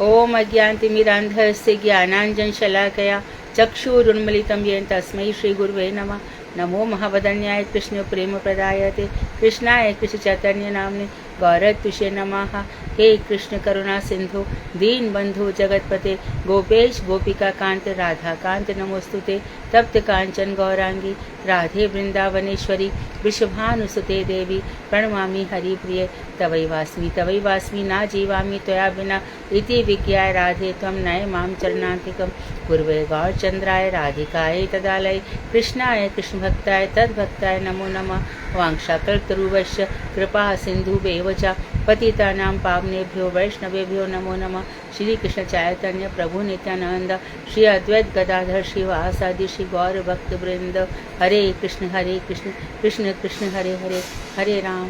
ओम अज्ञानतिमिरान्धस्य ज्ञानाञ्जनशलाकया चक्षुरुन्मीलितं येन तस्मै श्रीगुरुवे नमः। नमो महावदन्याय कृष्ण प्रेम प्रदायते कृष्णाय कृष्ण चैतन्य नामने गौरत्विषे नमः। हे कृष्ण करुणा सिंधु दीन बंधु जगतपते गोपेश गोपिका कांत राधा कांत नमोस्तुते। तप्त कांचन गौरांगी राधे वृंदावनेश्वरी वृषभानुसुते देवी प्रणमामि हरिप्रिये। तवै वास्मि ना जीवामि त्वया विना इति विज्ञाय राधे त्वं नय मां चरणान्तिकं। पूर्वे गौरचंद्राय राधिकायै तदालय कृष्णाय कृष्णभक्ताय तद्भक्ताय नमो नमः। वाञ्छाकल्पतरुभ्यश्च कृपा सिन्धुभ्येव च पतितानां पावनेभ्यो वैष्णवेभ्यो नमो नमः। श्री कृष्ण चैतन्य प्रभु नित्यानंद श्री अद्वैत गदाधर श्रीवासादि श्री गौर भक्त वृंद। हरे कृष्ण कृष्ण कृष्ण हरे हरे, हरे राम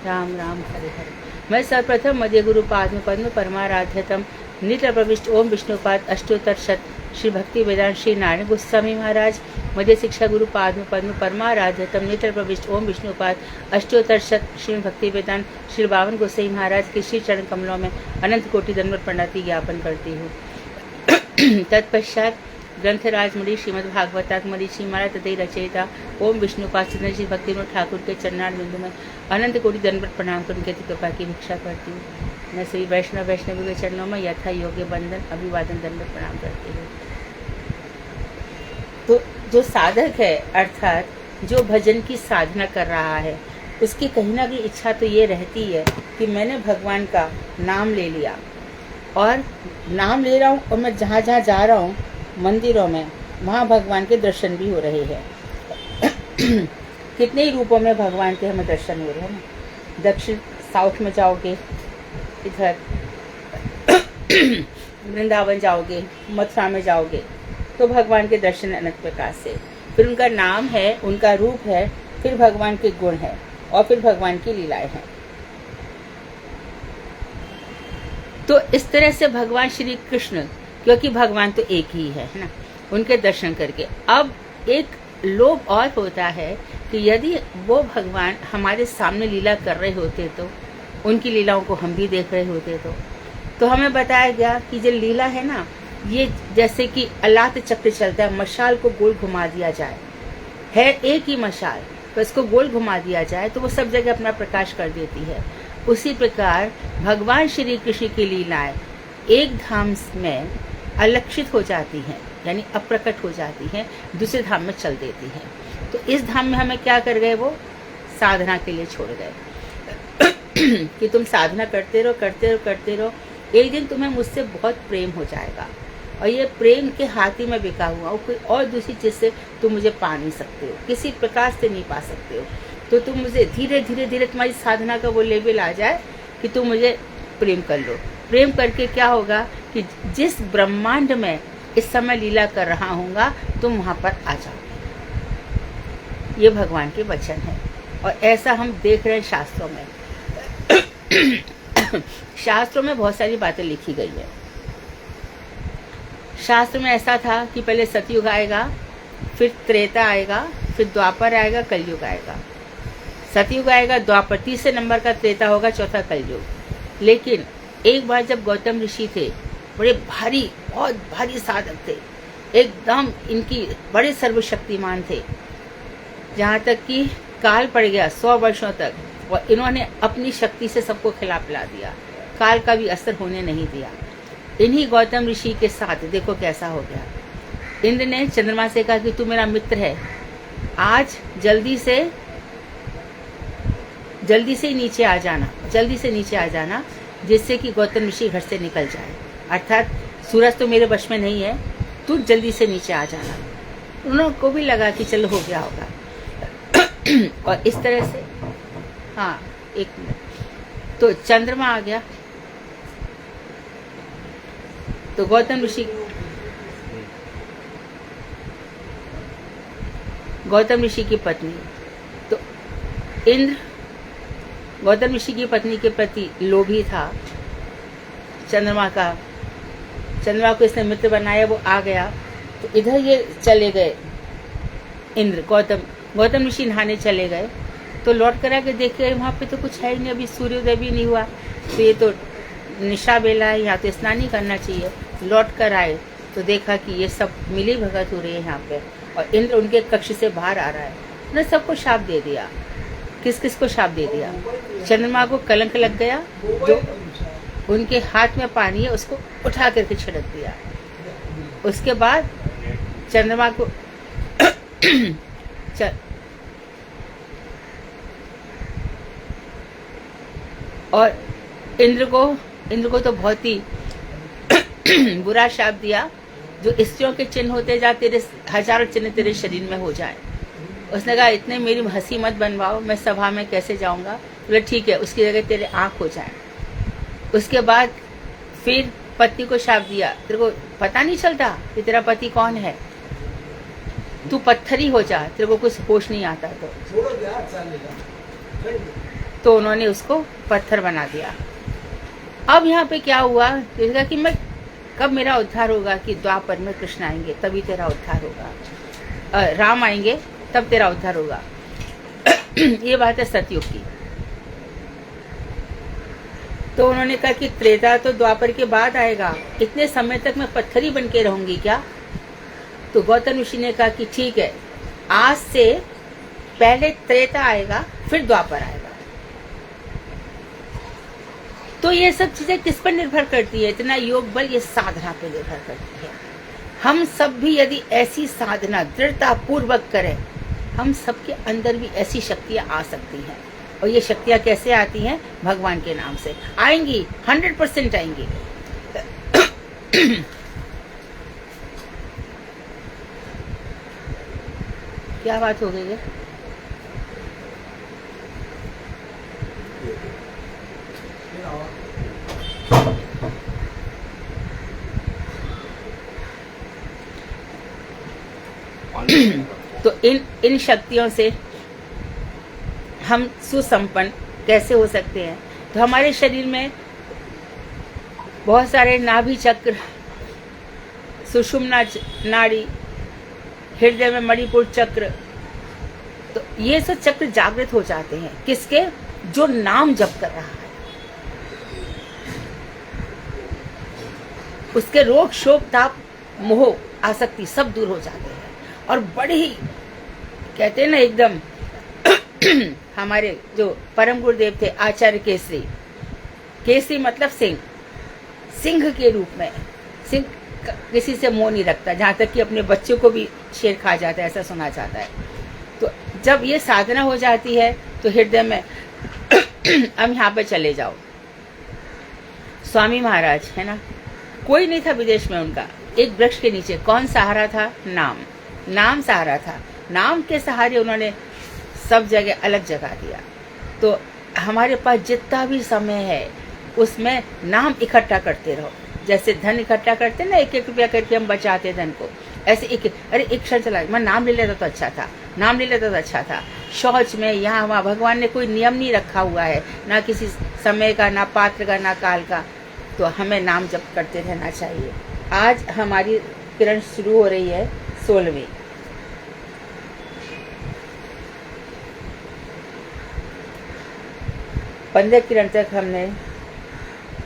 राम राम हरे हरे। मैं सर्वप्रथम मध्य गुरु पाद पद्म परमाराध्यतम नित्य प्रविष्ट ओम विष्णुपाद अष्टोत्तर शत श्री भक्ति वेदांत श्री नारायण गोस्वामी महाराज मध्य शिक्षा गुरु पाद पद्म परमाराध्यतम नित्य प्रविष्ट ओम विष्णुपाद अष्टोत्तर शत श्री भक्ति वेदांत श्री बावन गोसाई महाराज के श्री चरण कमलों में अनंत कोटि दंडवत प्रणाति ज्ञापन करती हूँ। तत्पश्चात ग्रंथराज मुनि श्रीमद् भागवतात् मरीचि माला तदय रचयिता ओम विष्णुपाद श्री भक्ति विनोद ठाकुर के चरणार बिंदु में अनंत कोटि दंडवत प्रणाम कर उनके कृपा की भिक्षा करती हूँ। मैं श्री वैष्णवी के चरणों में यथा योग्य बंधन अभिवादन दंडवत प्रणाम करती हूँ। तो जो साधक है अर्थात जो भजन की साधना कर रहा है उसकी कहीं ना कहीं इच्छा तो ये रहती है कि मैंने भगवान का नाम ले लिया और नाम ले रहा हूँ और मैं जहाँ जहाँ जा रहा हूँ मंदिरों में वहाँ भगवान के दर्शन भी हो रहे हैं। कितने ही रूपों में भगवान के हमें दर्शन हो रहे हैं ना। दक्षिण साउथ में जाओगे, इधर वृंदावन जाओगे, मथुरा में जाओगे तो भगवान के दर्शन अनेक प्रकार से, फिर उनका नाम है, उनका रूप है, फिर भगवान के गुण है और फिर भगवान की लीलाएं हैं। तो इस तरह से भगवान श्री कृष्ण, क्योंकि भगवान तो एक ही है ना, उनके दर्शन करके अब एक लोभ और होता है कि यदि वो भगवान हमारे सामने लीला कर रहे होते तो उनकी लीलाओं को हम भी देख रहे होते तो हमें बताया गया कि जो लीला है ना, ये जैसे कि अलात चक्र चलता है, मशाल को गोल घुमा दिया जाए, है एक ही मशाल तो इसको गोल घुमा दिया जाए तो वो सब जगह अपना प्रकाश कर देती है। उसी प्रकार भगवान श्री कृष्ण की लीलाएं एक धाम में अलक्षित हो जाती हैं, यानी अप्रकट हो जाती हैं, दूसरे धाम में चल देती हैं। तो इस धाम में हमें क्या कर गए, वो साधना के लिए छोड़ गए कि तुम साधना करते रहो, एक दिन तुम्हें मुझसे बहुत प्रेम हो जाएगा और ये प्रेम के हाथी में बिका हुआ हो, कोई और दूसरी चीज से तुम मुझे पा नहीं सकते हो, किसी प्रकार से नहीं पा सकते हो। तो तुम मुझे धीरे धीरे तुम्हारी साधना का वो लेवल आ जाए कि तुम मुझे प्रेम कर लो। प्रेम करके क्या होगा कि जिस ब्रह्मांड में इस समय लीला कर रहा हूँगा तुम वहाँ पर आ जाओ। ये भगवान के वचन है और ऐसा हम देख रहे हैं शास्त्रों में। शास्त्रों में बहुत सारी बातें लिखी गई है। शास्त्र में ऐसा था कि पहले सतयुग आएगा, फिर त्रेता आएगा, फिर द्वापर आएगा, कलयुग आएगा। सतयुग आएगा, द्वापर, तीसरे नंबर का त्रेता होगा, चौथा कलयुग। लेकिन एक बार जब गौतम ऋषि थे, बड़े भारी, बहुत भारी साधक थे, एकदम इनकी बड़े सर्वशक्तिमान थे, जहाँ तक कि काल पड़ गया 100 वर्षों तक और इन्होंने अपनी शक्ति से सबको खिला पिला दिया, काल का भी असर होने नहीं दिया। इन्हीं गौतम ऋषि के साथ देखो कैसा हो गया। इंद्र ने चंद्रमा से कहा कि तू मेरा मित्र है, आज जल्दी से नीचे आ जाना, जिससे कि गौतम ऋषि घर से निकल जाए। अर्थात सूरज तो मेरे वश में नहीं है, तू जल्दी से नीचे आ जाना। उन को भी लगा कि चलो हो गया होगा। और इस तरह से, हाँ एक मिनट, तो चंद्रमा आ गया। तो गौतम ऋषि की पत्नी, तो इंद्र गौतम ऋषि की पत्नी के प्रति लोभी था। चंद्रमा को इसने मित्र बनाया, वो आ गया। तो इधर ये चले गए इंद्र, गौतम ऋषि नहाने चले गए तो लौट कर आके देखे वहाँ पे तो कुछ है ही नहीं, अभी सूर्योदय भी नहीं हुआ, तो ये तो निशा बेला है, यहाँ तो स्नान ही करना चाहिए। लौट कर आए तो देखा कि ये सब मिली भगत हो रही है यहाँ पे, और इंद्र उनके कक्ष से बाहर आ रहा है। उन्होंने सबको शाप दे दिया। किस किस को शाप दे दिया? चंद्रमा को कलंक लग गया, जो उनके हाथ में पानी है उसको उठा करके छिड़क दिया। उसके बाद चंद्रमा को और इंद्र को तो बहुत ही बुरा शाप दिया, जो स्त्रियों के चिन्ह होते जा, तेरे हजारों चिन्ह तेरे शरीर में हो जाए। उसने कहा इतने मेरी हंसी मत बनवाओ, मैं सभा में कैसे जाऊंगा। बोले ठीक है, उसकी जगह तेरे आंख हो जाए। उसके बाद फिर पति को शाप दिया, तेरे को पता नहीं चलता कि तेरा पति कौन है, तू पत्थर ही हो जा, तेरे को कुछ होश नहीं आता। तो उन्होंने उसको पत्थर बना दिया। अब यहाँ पे क्या हुआ, कहा कि मैं कब मेरा उद्धार होगा, कि द्वापर में कृष्ण आएंगे तभी तेरा उद्धार होगा, राम आएंगे तब तेरा उद्धार होगा। ये बात है सतयुग की। तो उन्होंने कहा कि त्रेता तो द्वापर के बाद आएगा, इतने समय तक मैं पत्थर ही बन के रहूंगी क्या? तो गौतम ऋषि ने कहा कि ठीक है, आज से पहले त्रेता आएगा फिर द्वापर आएगा। तो ये सब चीजें किस पर निर्भर करती है? इतना योग बल ये साधना पे निर्भर करती है। हम सब भी यदि ऐसी साधना दृढ़ता पूर्वक करें, हम सबके अंदर भी ऐसी शक्तियां आ सकती हैं। और ये शक्तियां कैसे आती हैं? भगवान के नाम से आएंगी, 100% आएंगी। क्या बात हो गई है? तो इन शक्तियों से हम सुसंपन्न कैसे हो सकते हैं? तो हमारे शरीर में बहुत सारे नाभि चक्र, सुषुम्ना नाड़ी, हृदय में मणिपुर चक्र, तो ये सब चक्र जागृत हो जाते हैं। किसके? जो नाम जप कर रहा है। उसके रोग शोक ताप मोह आसक्ति सब दूर हो जाते हैं। और बड़े ही कहते हैं ना एकदम हमारे जो परम गुरुदेव थे आचार्य केसरी, केसरी मतलब सिंह, सिंह के रूप में। सिंह किसी से मोह नहीं रखता, जहाँ तक कि अपने बच्चों को भी शेर खा जाता है, ऐसा सुना जाता है। तो जब ये साधना हो जाती है तो हृदय में अब यहाँ पे चले जाओ, स्वामी महाराज है ना, कोई नहीं था विदेश में उनका, एक वृक्ष के नीचे कौन सहारा था? नाम सहारा था। नाम के सहारे उन्होंने सब जगह अलग जगह दिया। तो हमारे पास जितना भी समय है उसमें नाम इकट्ठा करते रहो। जैसे धन इकट्ठा करते ना, 1-1 रुपया करके हम बचाते धन को, ऐसे एक क्षण चला, मैं नाम ले लेता तो अच्छा था, नाम ले लेता तो अच्छा था। शौच में यहाँ वहाँ भगवान ने कोई नियम नहीं रखा हुआ है, ना किसी समय का, ना पात्र का, ना काल का। तो हमें नाम जप करते रहना चाहिए। आज हमारी किरण शुरू हो रही है 16वीं। पंद्रह किरण तक हमने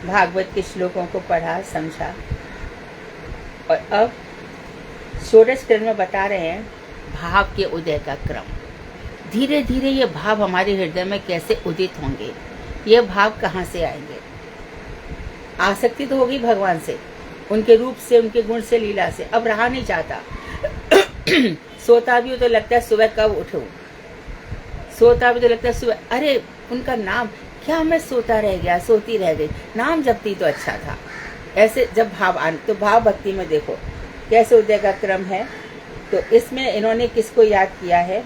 भागवत के श्लोकों को पढ़ा, समझा, और अब षोडश किरण में बता रहे हैं भाव के उदय का क्रम। धीरे धीरे ये भाव हमारे हृदय में कैसे उदित होंगे, ये भाव कहाँ से आएंगे? आसक्ति तो होगी भगवान से, उनके रूप से, उनके गुण से, लीला से। अब रहा नहीं जाता। सोता भी हो तो लगता है सुबह कब उठूं, सोता भी तो लगता है सुबह, अरे उनका नाम, क्या मैं सोता रह गया, सोती रह गई, नाम जपती तो अच्छा था। ऐसे जब भाव आने, तो भाव भक्ति में देखो कैसे उदय का क्रम है। तो इसमें इन्होंने किसको याद किया है?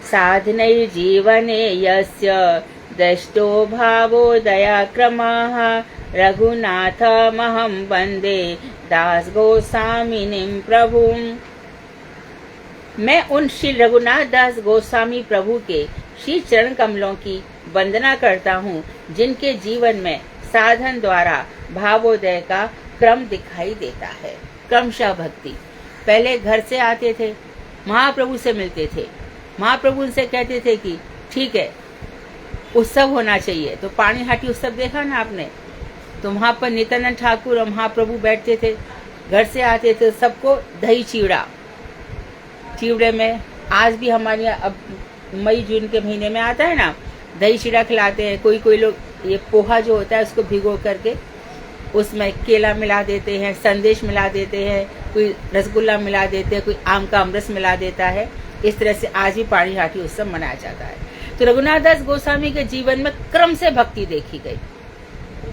साधनैर्जीवने यस्य दृष्टो भावोदया क्रमः रघुनाथमहं वन्दे दास गोस्वामिनीं प्रभुं। मैं उन श्री रघुनाथ दास गोस्वामी प्रभु के श्री चरण कमलों की वंदना करता हूँ, जिनके जीवन में साधन द्वारा भावोदय का क्रम दिखाई देता है। क्रमशः भक्ति, पहले घर से आते थे, महाप्रभु से मिलते थे, महाप्रभु उनसे कहते थे कि ठीक है उत्सव होना चाहिए। तो पानी हाटी उत्सव देखा ना आपने, तो वहां पर नित्यानंद ठाकुर और महाप्रभु बैठते थे, घर से आते थे, सबको दही चिवड़े में आज भी हमारे यहाँ अब मई जून के महीने में आता है ना, दही चिड़ा खिलाते हैं। कोई लोग ये पोहा जो होता है उसको भिगो करके उसमें केला मिला देते हैं, संदेश मिला देते हैं, कोई रसगुल्ला मिला देते हैं, कोई आम का अमरस मिला देता है। इस तरह से आज भी पानी हाटी उत्सव मनाया जाता है। तो रघुनाथ दास गोस्वामी के जीवन में क्रम से भक्ति देखी गई।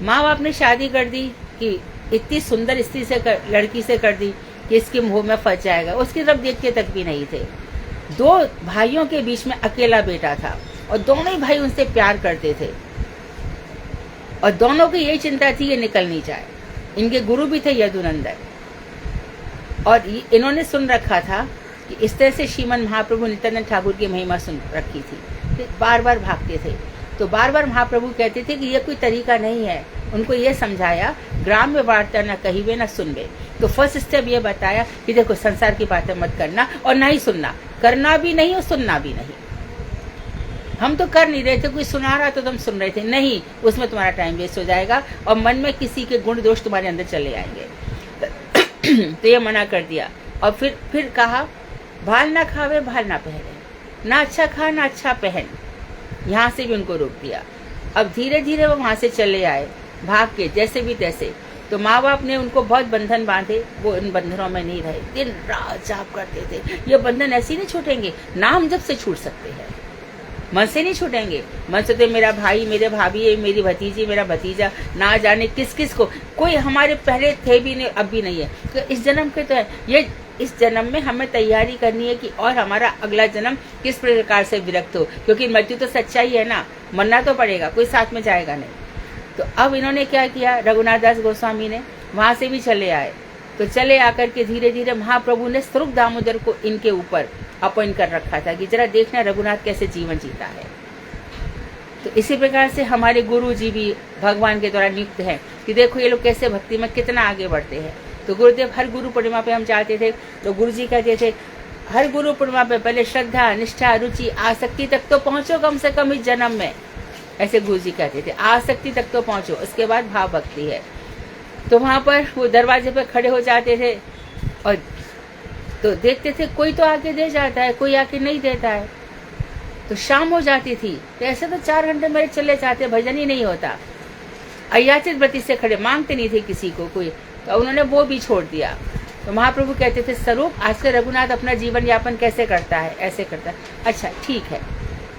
माँ बाप ने शादी कर दी कि इतनी सुंदर स्त्री से लड़की से कर दी कि इसके मुंह में फंस जाएगा, उसकी तरफ देखते तक भी नहीं थे। 2 भाइयों के बीच में अकेला बेटा था और दोनों ही भाई उनसे प्यार करते थे और दोनों की यही चिंता थी ये निकल नहीं जाए। इनके गुरु भी थे यदुनंदन और इन्होंने सुन रखा था कि इस तरह से श्रीमन महाप्रभु नित्यानंद ठाकुर की महिमा सुन रखी थी, तो बार बार भागते थे। तो बार बार महाप्रभु कहते थे कि ये कोई तरीका नहीं है। उनको ये समझाया ग्राम में वार्ता न कहिवे न सुनबे। तो फर्स्ट स्टेप ये बताया कि देखो संसार की बातें मत करना और ना ही सुनना, करना भी नहीं और सुनना भी नहीं। हम तो कर नहीं रहे थे, कोई सुना रहा तो तुम सुन रहे थे, नहीं, उसमें तुम्हारा टाइम वेस्ट हो जाएगा और मन में किसी के गुण दोष तुम्हारे अंदर चले आएंगे। तो ये मना कर दिया और फिर कहा भाल ना खावे भाल ना पहने, ना अच्छा खा ना अच्छा पहन। यहाँ से भी उनको रोक दिया। अब धीरे धीरे वो वहां से चले आए भाग के जैसे भी तैसे। तो माँ बाप ने उनको बहुत बंधन बांधे, वो इन बंधनों में नहीं रहे, दिन रात जाप करते थे। ये बंधन ऐसे नहीं छूटेंगे, नाम जब से छूट सकते हैं, मन से नहीं छूटेंगे। मन से तो मेरा भाई, मेरे भाभी, मेरी भतीजी, मेरा भतीजा, ना जाने किस किस को, कोई हमारे पहले थे भी नहीं, अब भी नहीं है। तो इस जन्म के तो है ये, इस जन्म में हमें तैयारी करनी है कि और हमारा अगला जन्म किस प्रकार से विरक्त हो, क्योंकि मृत्यु तो सच्चाई है ना, मरना तो पड़ेगा, कोई साथ में जाएगा नहीं। तो अब इन्होंने क्या किया, रघुनाथ दास गोस्वामी ने वहां से भी चले आए। तो चले आकर के धीरे धीरे महाप्रभु ने स्वरूप दामोदर को इनके ऊपर अपॉइंट कर रखा था कि जरा देखना रघुनाथ कैसे जीवन जीता है। तो इसी प्रकार से हमारे गुरु जी भी भगवान के द्वारा नियुक्त हैं कि देखो ये लोग कैसे भक्ति में कितना आगे बढ़ते हैं। तो गुरुदेव हर गुरु पूर्णिमा पे हम जाते थे तो गुरु जी कहते थे हर गुरु पूर्णिमा पे पहले श्रद्धा, निष्ठा, रुचि, आसक्ति तक तो पहुंचो कम से कम इस जन्म में। ऐसे गुरु जी कहते थे, आसक्ति तक तो पहुंचो, उसके बाद भाव भक्ति है। तो वहां पर वो दरवाजे पे खड़े हो जाते थे और तो देखते थे कोई तो आके दे जाता है, कोई आके नहीं देता है। तो शाम हो जाती थी तो ऐसे तो 4 घंटे मेरे चले जाते, भजन ही नहीं होता। अयाचित व्रति से खड़े, मांगते नहीं थे किसी को कोई, तो उन्होंने वो भी छोड़ दिया। तो महाप्रभु कहते थे स्वरूप आज से रघुनाथ अपना जीवन यापन कैसे करता है, ऐसे करता है। अच्छा ठीक है,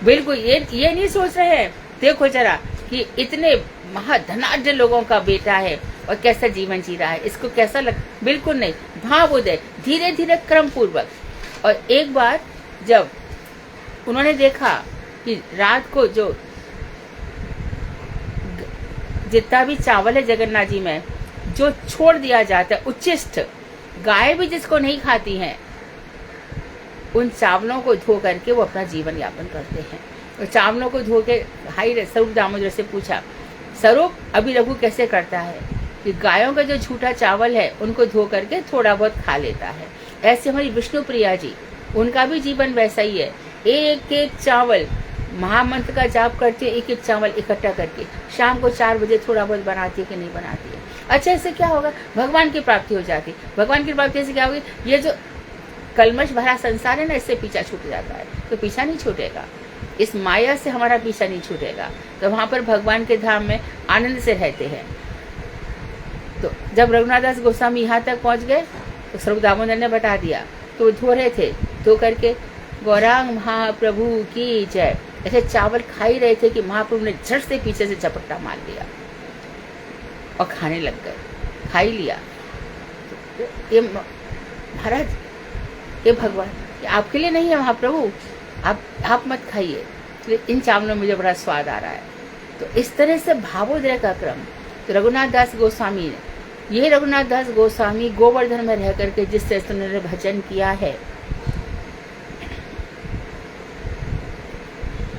बिल्कुल ये नहीं सोच रहे हैं देखो जरा कि इतने महाधनाढ्य लोगों का बेटा है और कैसा जीवन जी रहा है, इसको कैसा लग, बिल्कुल नहीं, भाव उदय धीरे धीरे क्रम पूर्वक। और एक बार जब उन्होंने देखा कि रात को जो जितना भी चावल है जगन्नाथ जी में जो छोड़ दिया जाता है, उच्चिष्ट, गाय भी जिसको नहीं खाती हैं, उन चावलों को धो करके वो अपना जीवन यापन करते हैं। और चावलों को धो के भाई स्वरूप दामोदर से पूछा, स्वरूप अभी रघु कैसे करता है कि गायों का जो झूठा चावल है उनको धो करके थोड़ा बहुत खा लेता है। ऐसे हमारी विष्णु प्रिया जी, उनका भी जीवन वैसा ही है। एक एक चावल महामंत्र का जाप करती है, एक एक चावल इकट्ठा करके शाम को 4 बजे थोड़ा बहुत बनाती है कि नहीं बनाती है। अच्छा इससे क्या होगा, भगवान की प्राप्ति हो जाती। भगवान की प्राप्ति से क्या होगी, ये जो कलमश भरा संसार है ना, इससे पीछा छूट जाता है। तो पीछा नहीं छूटेगा, इस माया से हमारा पीछा नहीं छूटेगा। तो वहां पर भगवान के धाम में आनंद से रहते हैं। तो जब रघुनाथ दास गोस्वामी यहाँ तक पहुंच गए तो स्वरूप दामोदर ने बता दिया। तो धो रहे थे, धो करके गौरांग महाप्रभु की जय ऐसे चावल खा ही रहे थे कि महाप्रभु ने झट से पीछे से झपट्टा मार दिया और खाने लग गए। खा ही लिया। ये महाराज, ये भगवान, ये आपके लिए नहीं है महाप्रभु, आप मत खाइए, तो इन चावलों में मुझे बड़ा स्वाद आ रहा है। तो इस तरह से भावोदय का क्रम। तो रघुनाथ दास गोस्वामी ने, ये रघुनाथ दास गोस्वामी गोवर्धन में रह करके जिस तरह से उन्होंने भजन किया है,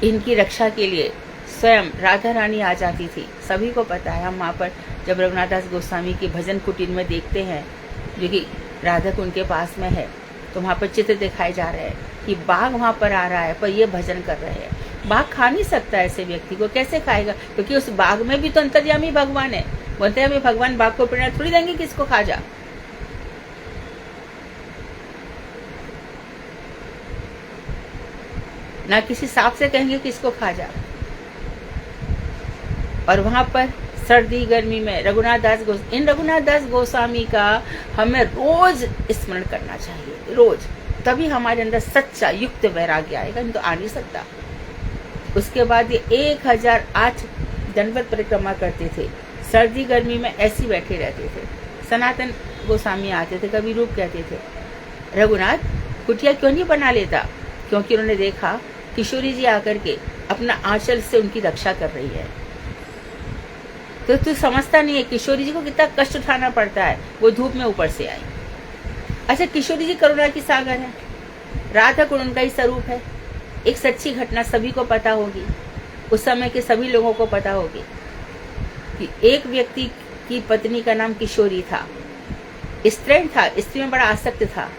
इनकी रक्षा के लिए स्वयं राधा रानी आ जाती थी, सभी को पता है। हम वहाँ पर जब रघुनाथ दास गोस्वामी के भजन कुटीर में देखते हैं, जो कि राधा कुंड के पास में है, तो वहाँ पर चित्र दिखाए जा रहे हैं कि बाघ वहाँ पर आ रहा है, पर ये भजन कर रहे हैं। बाघ खा नहीं सकता ऐसे व्यक्ति को, कैसे खाएगा? क्योंकि उस बाघ में भी तो अंतर्यामी भगवान है। बोलते हैं भगवान बाघ को प्रेरणा थोड़ी देंगे किसको खा जा। ना किसी सांप से कहेंगे किसको खा जा। और वहां पर सर्दी गर्मी में इन रघुनाथ दास गोस्वामी का हमें रोज स्मरण करना चाहिए, रोज। तभी हमारे अंदर सच्चा युक्त वैराग्य आएगा, नहीं तो आ नहीं सकता। उसके बाद ये 1008 दंडवत परिक्रमा करते थे, सर्दी गर्मी में ऐसे बैठे रहते थे। सनातन गोस्वामी आते थे, कभी रूप कहते थे रघुनाथ कुटिया क्यों नहीं बना लेता? क्योंकि उन्होंने देखा किशोरी जी आकर के अपना आंचल से उनकी रक्षा कर रही है। तो तू समझता नहीं है किशोरी जी को कितना कष्ट उठाना पड़ता है, वो धूप में ऊपर से आई। अच्छा, किशोरी जी करुणा की सागर है, राधा कुंड उनका ही स्वरूप है। एक सच्ची घटना सभी को पता होगी, उस समय के सभी लोगों को पता होगी कि एक व्यक्ति की पत्नी का नाम किशोरी था, स्त्री था, स्त्री में बड़ा आसक्त था।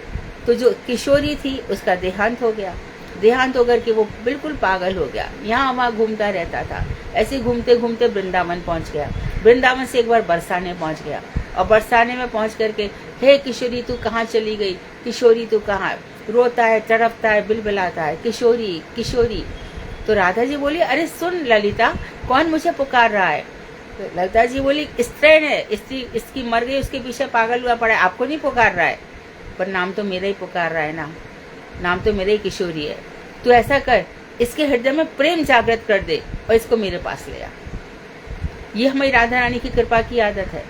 तो जो किशोरी थी उसका देहांत हो गया। देहांत होकर के वो बिल्कुल पागल हो गया, यहाँ वहाँ घूमता रहता था। ऐसे घूमते घूमते वृंदावन पहुँच गया। वृंदावन से एक बार बरसाने पहुँच गया, और बरसाने में पहुँच करके हे किशोरी तू कहाँ चली गई, किशोरी तू कहाँ? रोता है, तड़पता है, बिलबिलाता है, किशोरी किशोरी। तो राधा जी बोली अरे सुन ललिता, कौन मुझे पुकार रहा है? तो ललिता जी बोली स्त्री है, स्त्री इसकी मर गई, उसके पीछे पागल हुआ पड़ा है, आपको नहीं पुकार रहा है, पर नाम तो मेरा ही पुकार रहा है ना, नाम तो मेरे ही किशोरी है। तू ऐसा कर, इसके हृदय में प्रेम जागृत कर दे और इसको मेरे पास ले आ। ये हमारी राधा रानी की कृपा की आदत है।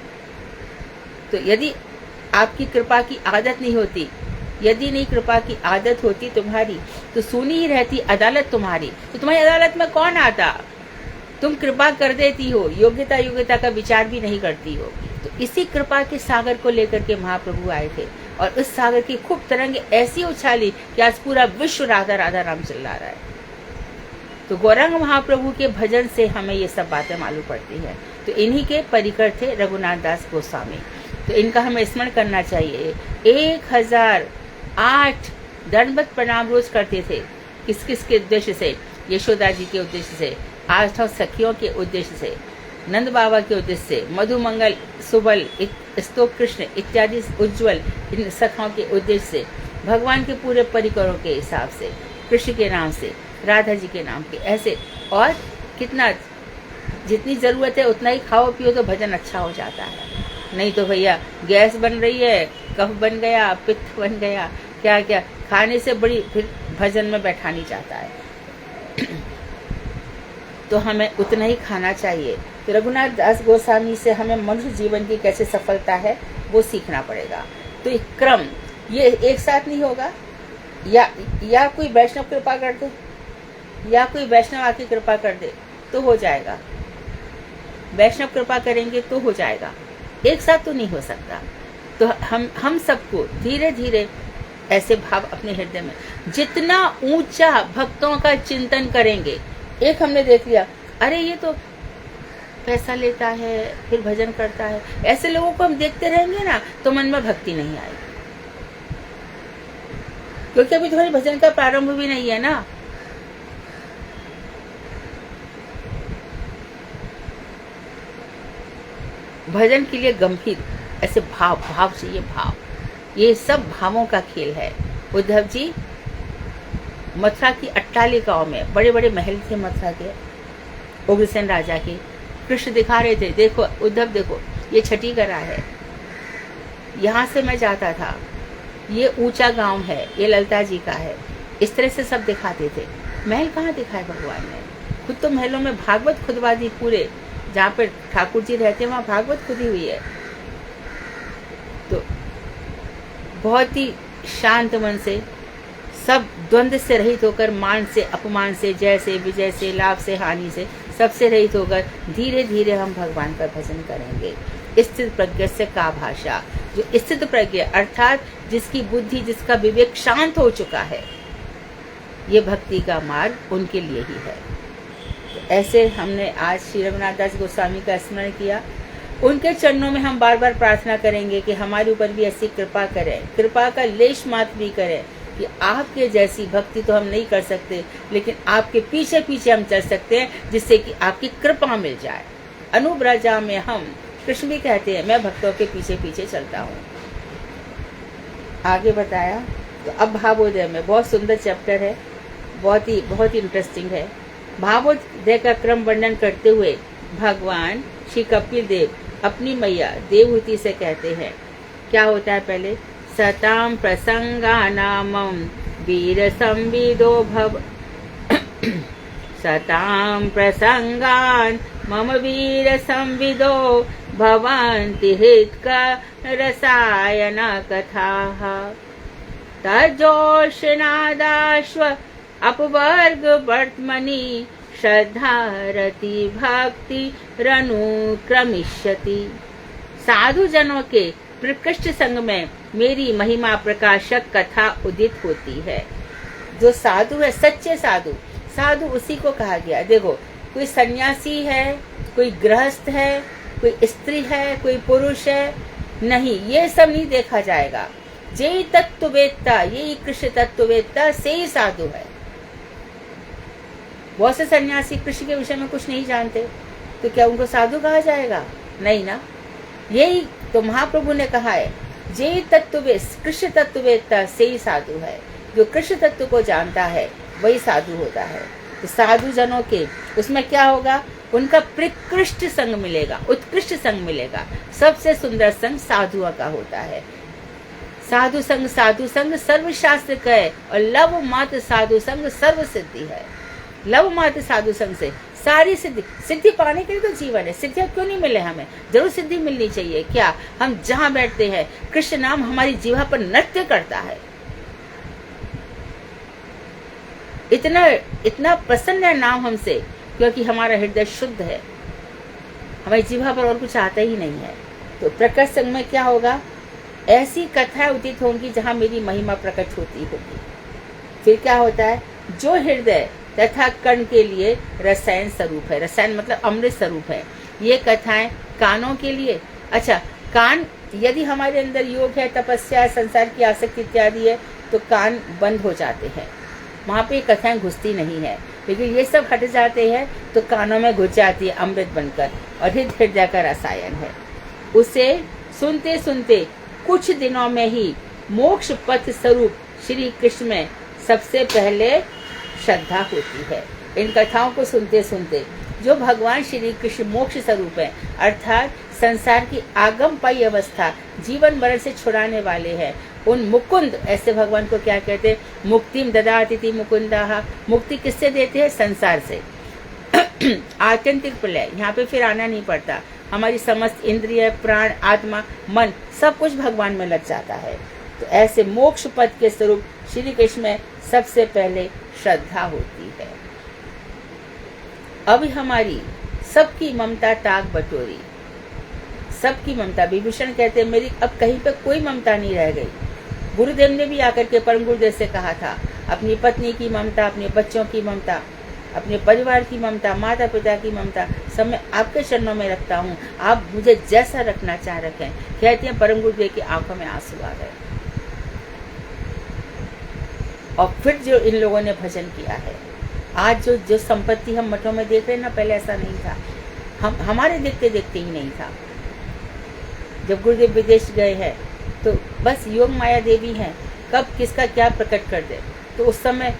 तो यदि आपकी कृपा की आदत नहीं होती, यदि नहीं कृपा की आदत होती तुम्हारी, तो सुनी ही रहती अदालत तुम्हारी, तो तुम्हारी अदालत में कौन आता? तुम कृपा कर देती हो, योग्यता का विचार भी नहीं करती हो। तो इसी कृपा के सागर को लेकर के महाप्रभु आए थे, और उस सागर की खूब तरंगे ऐसी उछाली कि आज पूरा विश्व राधा राधा राम चिल्ला रहा है। तो गौरांग महाप्रभु के भजन से हमें ये सब बातें मालूम पड़ती है। तो इन्हीं के परिकर थे रघुनाथ दास गोस्वामी, तो इनका हमें स्मरण करना चाहिए। 1008 दंडवत प्रणाम रोज करते थे। किस किस के उद्देश्य से? यशोदा जी के उद्देश्य से, 8 सखियों के उद्देश्य से, नंद बाबा के उद्देश्य से, मधुमंगल, सुबल, स्तोक कृष्ण इत्यादि उज्जवल इन सखाओं के उद्देश्य से, भगवान के पूरे परिकरों के हिसाब से, कृष्ण के नाम से, राधा जी के नाम के, ऐसे। और कितना जितनी जरूरत है उतना ही खाओ पियो तो भजन अच्छा हो जाता है। नहीं तो भैया गैस बन रही है, कफ बन गया, पित्त बन गया, क्या क्या खाने से बड़ी फिर भजन में बैठा नहीं जाता है। तो हमें उतना ही खाना चाहिए। तो रघुनाथ दास गोस्वामी से हमें मनुष्य जीवन की कैसे सफलता है वो सीखना पड़ेगा। तो एक क्रम, ये एक साथ नहीं होगा। या कोई वैष्णव कृपा कर दे, या कोई वैष्णव आके कृपा कर दे तो हो जाएगा, वैष्णव कृपा करेंगे तो हो जाएगा, एक साथ तो नहीं हो सकता। तो हम सबको धीरे धीरे ऐसे भाव अपने हृदय में, जितना ऊंचा भक्तों का चिंतन करेंगे। एक हमने देख लिया, अरे ये तो पैसा लेता है फिर भजन करता है, ऐसे लोगों को हम देखते रहेंगे ना तो मन में भक्ति नहीं आएगी, क्योंकि अभी तुम्हारे भजन का प्रारंभ भी नहीं है ना। भजन के लिए गंभीर ऐसे भाव चाहिए, भाव। ये सब भावों का खेल है। उद्धव जी मथुरा की अट्टालिकाओं में, बड़े बड़े महल थे मथुरा के, उग्रसेन राजा के, कृष्ण दिखा रहे थे, देखो उद्धव देखो ये छठी करा है, यहाँ से मैं जाता था, ये ऊंचा गांव है, ये ललिता जी का है, इस तरह से सब दिखाते थे। महल कहाँ दिखाए भगवान ने? खुद तो महलों में भागवत खुदवा दी, पूरे जहाँ पे ठाकुर जी रहते हैं वहाँ भागवत खुदी हुई है। तो बहुत ही शांत मन से, सब द्वंद्व से रहित होकर, मान से अपमान से, जय से विजय से, लाभ से हानि से, सबसे रहित होकर धीरे धीरे हम भगवान का भजन करेंगे। स्थित प्रज्ञ से का भाषा, जो स्थित प्रज्ञ अर्थात जिसकी बुद्धि, जिसका विवेक शांत हो चुका है, ये भक्ति का मार्ग उनके लिए ही है। तो ऐसे हमने आज श्री रघुनाथ दास गोस्वामी का स्मरण किया। उनके चरणों में हम बार बार प्रार्थना करेंगे कि हमारे ऊपर भी ऐसी कृपा करें, कृपा का लेश मात्र भी करें कि आपके जैसी भक्ति तो हम नहीं कर सकते, लेकिन आपके पीछे पीछे हम चल सकते हैं, जिससे कि आपकी कृपा मिल जाए। अनुब्रजा में हम, कृष्ण भी कहते हैं मैं भक्तों के पीछे पीछे चलता हूँ। आगे बताया तो अब भावोदय में बहुत सुंदर चैप्टर है, बहुत ही इंटरेस्टिंग है। भावोदय का क्रम वर्णन करते हुए भगवान श्री कपिल देव अपनी मैया देवहूति से कहते हैं, क्या होता है पहले, सताम प्रसंगानामं वीर संविदो भव सताम प्रसंगान मम वीर संविदो भवन्ति हृत्का रसायन कथाः तजोषनादाश्व अपवर्ग वर्त्मनि श्रद्धारति भक्ति रनुक्रमिष्यति। साधु जनों के प्रकृष्ट संग में मेरी महिमा प्रकाशक कथा उदित होती है। जो साधु है, सच्चे साधु, साधु उसी को कहा गया। देखो, कोई सन्यासी है, कोई गृहस्थ है, कोई स्त्री है, कोई पुरुष है, नहीं, ये सब नहीं देखा जाएगा। जे तत्ववेत्ता, ये कृष्ण तत्ववेत्ता से ही साधु है। बहुत से सन्यासी कृष्ण के विषय में कुछ नहीं जानते, तो क्या उनको साधु कहा जाएगा? नहीं ना। यही तो महाप्रभु ने कहा है, जे तत्ववेद, कृष्ण तत्ववेत्ता से ही साधु है। जो कृष्ण तत्व को जानता है वही साधु होता है। तो साधु जनों के उसमें क्या होगा, उनका प्रकृष्ट संग मिलेगा, उत्कृष्ट संग मिलेगा। सबसे सुंदर संग साधुओं का होता है। साधु संग सर्वशास्त्र कहे, और लव मात्र साधु संग सर्व सिद्धि है। लव मात्र साधु संग से सारी सिद्धि पाने के लिए तो जीवन है। सिद्धियां क्यों नहीं मिले हमें? जरूर सिद्धि मिलनी चाहिए। क्या हम जहां बैठते हैं कृष्ण नाम हमारी जीवा पर नृत्य करता है। इतना प्रसन्न है नाम हमसे, क्योंकि हमारा हृदय शुद्ध है, हमारी जीवा पर और कुछ आता ही नहीं है। तो प्रकट संग में क्या होगा, ऐसी कथाएं उदित होंगी जहां मेरी महिमा प्रकट होती होगी। फिर क्या होता है, जो हृदय तथा कर्ण के लिए रसायन स्वरूप है, रसायन मतलब अमृत स्वरूप है, ये कथाएं कानों के लिए। अच्छा, कान यदि हमारे अंदर योग है, तपस्या है, संसार की आसक्ति इत्यादि है, तो कान बंद हो जाते हैं, वहाँ पे कथाएं घुसती नहीं है। लेकिन ये सब हट जाते हैं तो कानों में घुस जाती है अमृत बनकर, और हृदय का रसायन है। उसे सुनते सुनते कुछ दिनों में ही मोक्ष पथ स्वरूप श्री कृष्ण में सबसे पहले श्रद्धा होती है। इन कथाओं को सुनते सुनते जो भगवान श्री कृष्ण मोक्ष स्वरूप है, अर्थात संसार की आगमपाई अवस्था, जीवन मरण से छुड़ाने वाले हैं, उन मुकुंद, ऐसे भगवान को क्या कहते हैं, मुक्तिम ददाति मुकुंदाः। मुक्ति किससे देते हैं? संसार से। आत्यंतिक प्रलय, यहाँ पे फिर आना नहीं पड़ता। हमारी समस्त इंद्रिय, प्राण, आत्मा, मन सब कुछ भगवान में लग जाता है। तो ऐसे मोक्ष पद के स्वरूप श्री कृष्ण में सबसे पहले श्रद्धा होती है। अब हमारी सबकी ममता टाक बटोरी, सबकी ममता। विभीषण कहते हैं मेरी अब कहीं पे कोई ममता नहीं रह गई। गुरुदेव ने भी आकर के परम गुरुदेव से कहा था, अपनी पत्नी की ममता, अपने बच्चों की ममता, अपने परिवार की ममता, माता पिता की ममता, सब मैं आपके चरणों में रखता हूँ, आप मुझे जैसा रखना चाह रखें। कहते हैं परम गुरुदेव की आंखों में आंसू आ गए। और फिर जो इन लोगों ने भजन किया है, आज जो संपत्ति हम मठों में देख रहे हैं ना, पहले ऐसा नहीं था। हमारे देखते देखते ही नहीं था। जब गुरुदेव विदेश गए हैं तो बस योग माया देवी हैं, कब किसका क्या प्रकट कर दे। तो उस समय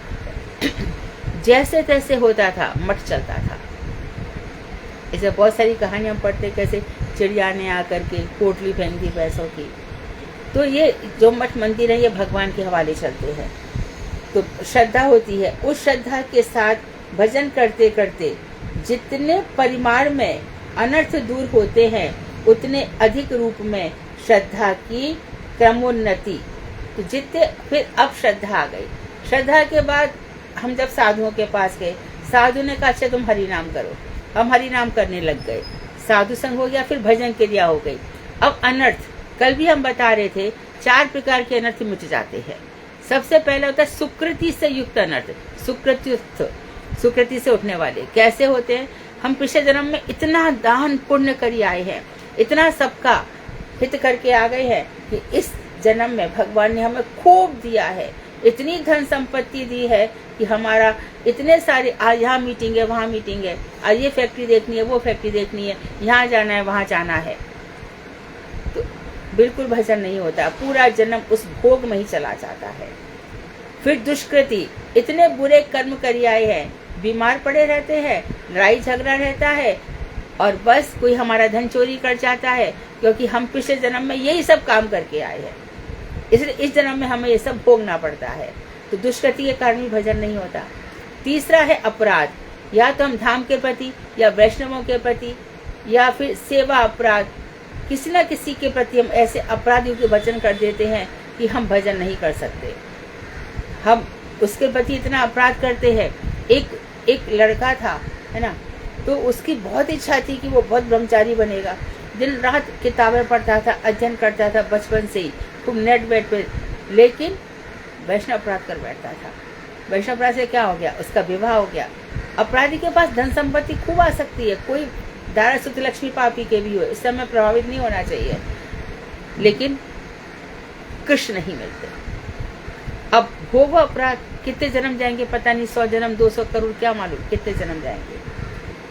जैसे तैसे होता था, मठ चलता था। ऐसे बहुत सारी कहानियां हम पढ़ते, कैसे चिड़िया ने आकर के पोटली फेंक दी पैसों की। तो ये जो मठ मंदिर है, ये भगवान के हवाले चलते हैं। तो श्रद्धा होती है। उस श्रद्धा के साथ भजन करते करते जितने परिमाण में अनर्थ दूर होते हैं, उतने अधिक रूप में श्रद्धा की क्रमोन्नति। तो जितने, फिर अब श्रद्धा आ गई। श्रद्धा के बाद हम जब साधुओं के पास गए, साधु ने कहा अच्छा तुम हरि नाम करो। हम हरि नाम करने लग गए, साधु संग हो गया, फिर भजन क्रिया हो गई। अब अनर्थ, कल भी हम बता रहे थे, 4 प्रकार के अनर्थ मिट जाते हैं। सबसे पहला होता है सुकृति से युक्त अनर्थ। सुकृति से उठने वाले कैसे होते हैं? हम पिछले जन्म में इतना दान पुण्य करी आए हैं, इतना सबका हित करके आ गए हैं कि इस जन्म में भगवान ने हमें खूब दिया है, इतनी धन संपत्ति दी है कि हमारा इतने सारे, आज यहाँ मीटिंग है, वहाँ मीटिंग है, आज ये फैक्ट्री देखनी है, वो फैक्ट्री देखनी है, यहाँ जाना है, वहाँ जाना है, तो बिल्कुल भजन नहीं होता। पूरा जन्म उस भोग में ही चला जाता है। फिर दुष्कृति, इतने बुरे कर्म करी आए हैं, बीमार पड़े रहते हैं, लड़ाई झगड़ा रहता है, और बस कोई हमारा धन चोरी कर जाता है, क्योंकि हम पिछले जन्म में यही सब काम करके आए हैं, इसलिए इस जन्म में हमें ये सब भोगना पड़ता है। तो दुष्कृति के कारण भी भजन नहीं होता। तीसरा है अपराध, या तो हम धाम के प्रति या वैष्णवों के प्रति या फिर सेवा अपराध, किसी न किसी के प्रति हम ऐसे अपराधियों के वचन कर देते हैं कि हम भजन नहीं कर सकते। हम उसके प्रति इतना अपराध करते हैं। एक लड़का था, है ना, तो उसकी बहुत इच्छा थी कि वो बहुत ब्रह्मचारी बनेगा, दिन रात किताबें पढ़ता था, अध्ययन करता था बचपन से ही, खूब नेट बेट पे, लेकिन वैष्णव अपराध कर बैठता था। वैष्णव अपराध से क्या हो गया, उसका विवाह हो गया। अपराधी के पास धन संपत्ति खूब आ सकती है, कोई दारा सुत लक्ष्मी पापी के भी हो, इस समय प्रभावित नहीं होना चाहिए, लेकिन कृष्ण नहीं मिलते। अब भोग अपराध कितने जन्म जाएंगे पता नहीं, 100 जन्म, 200 करोड़, क्या मालूम कितने जन्म जाएंगे।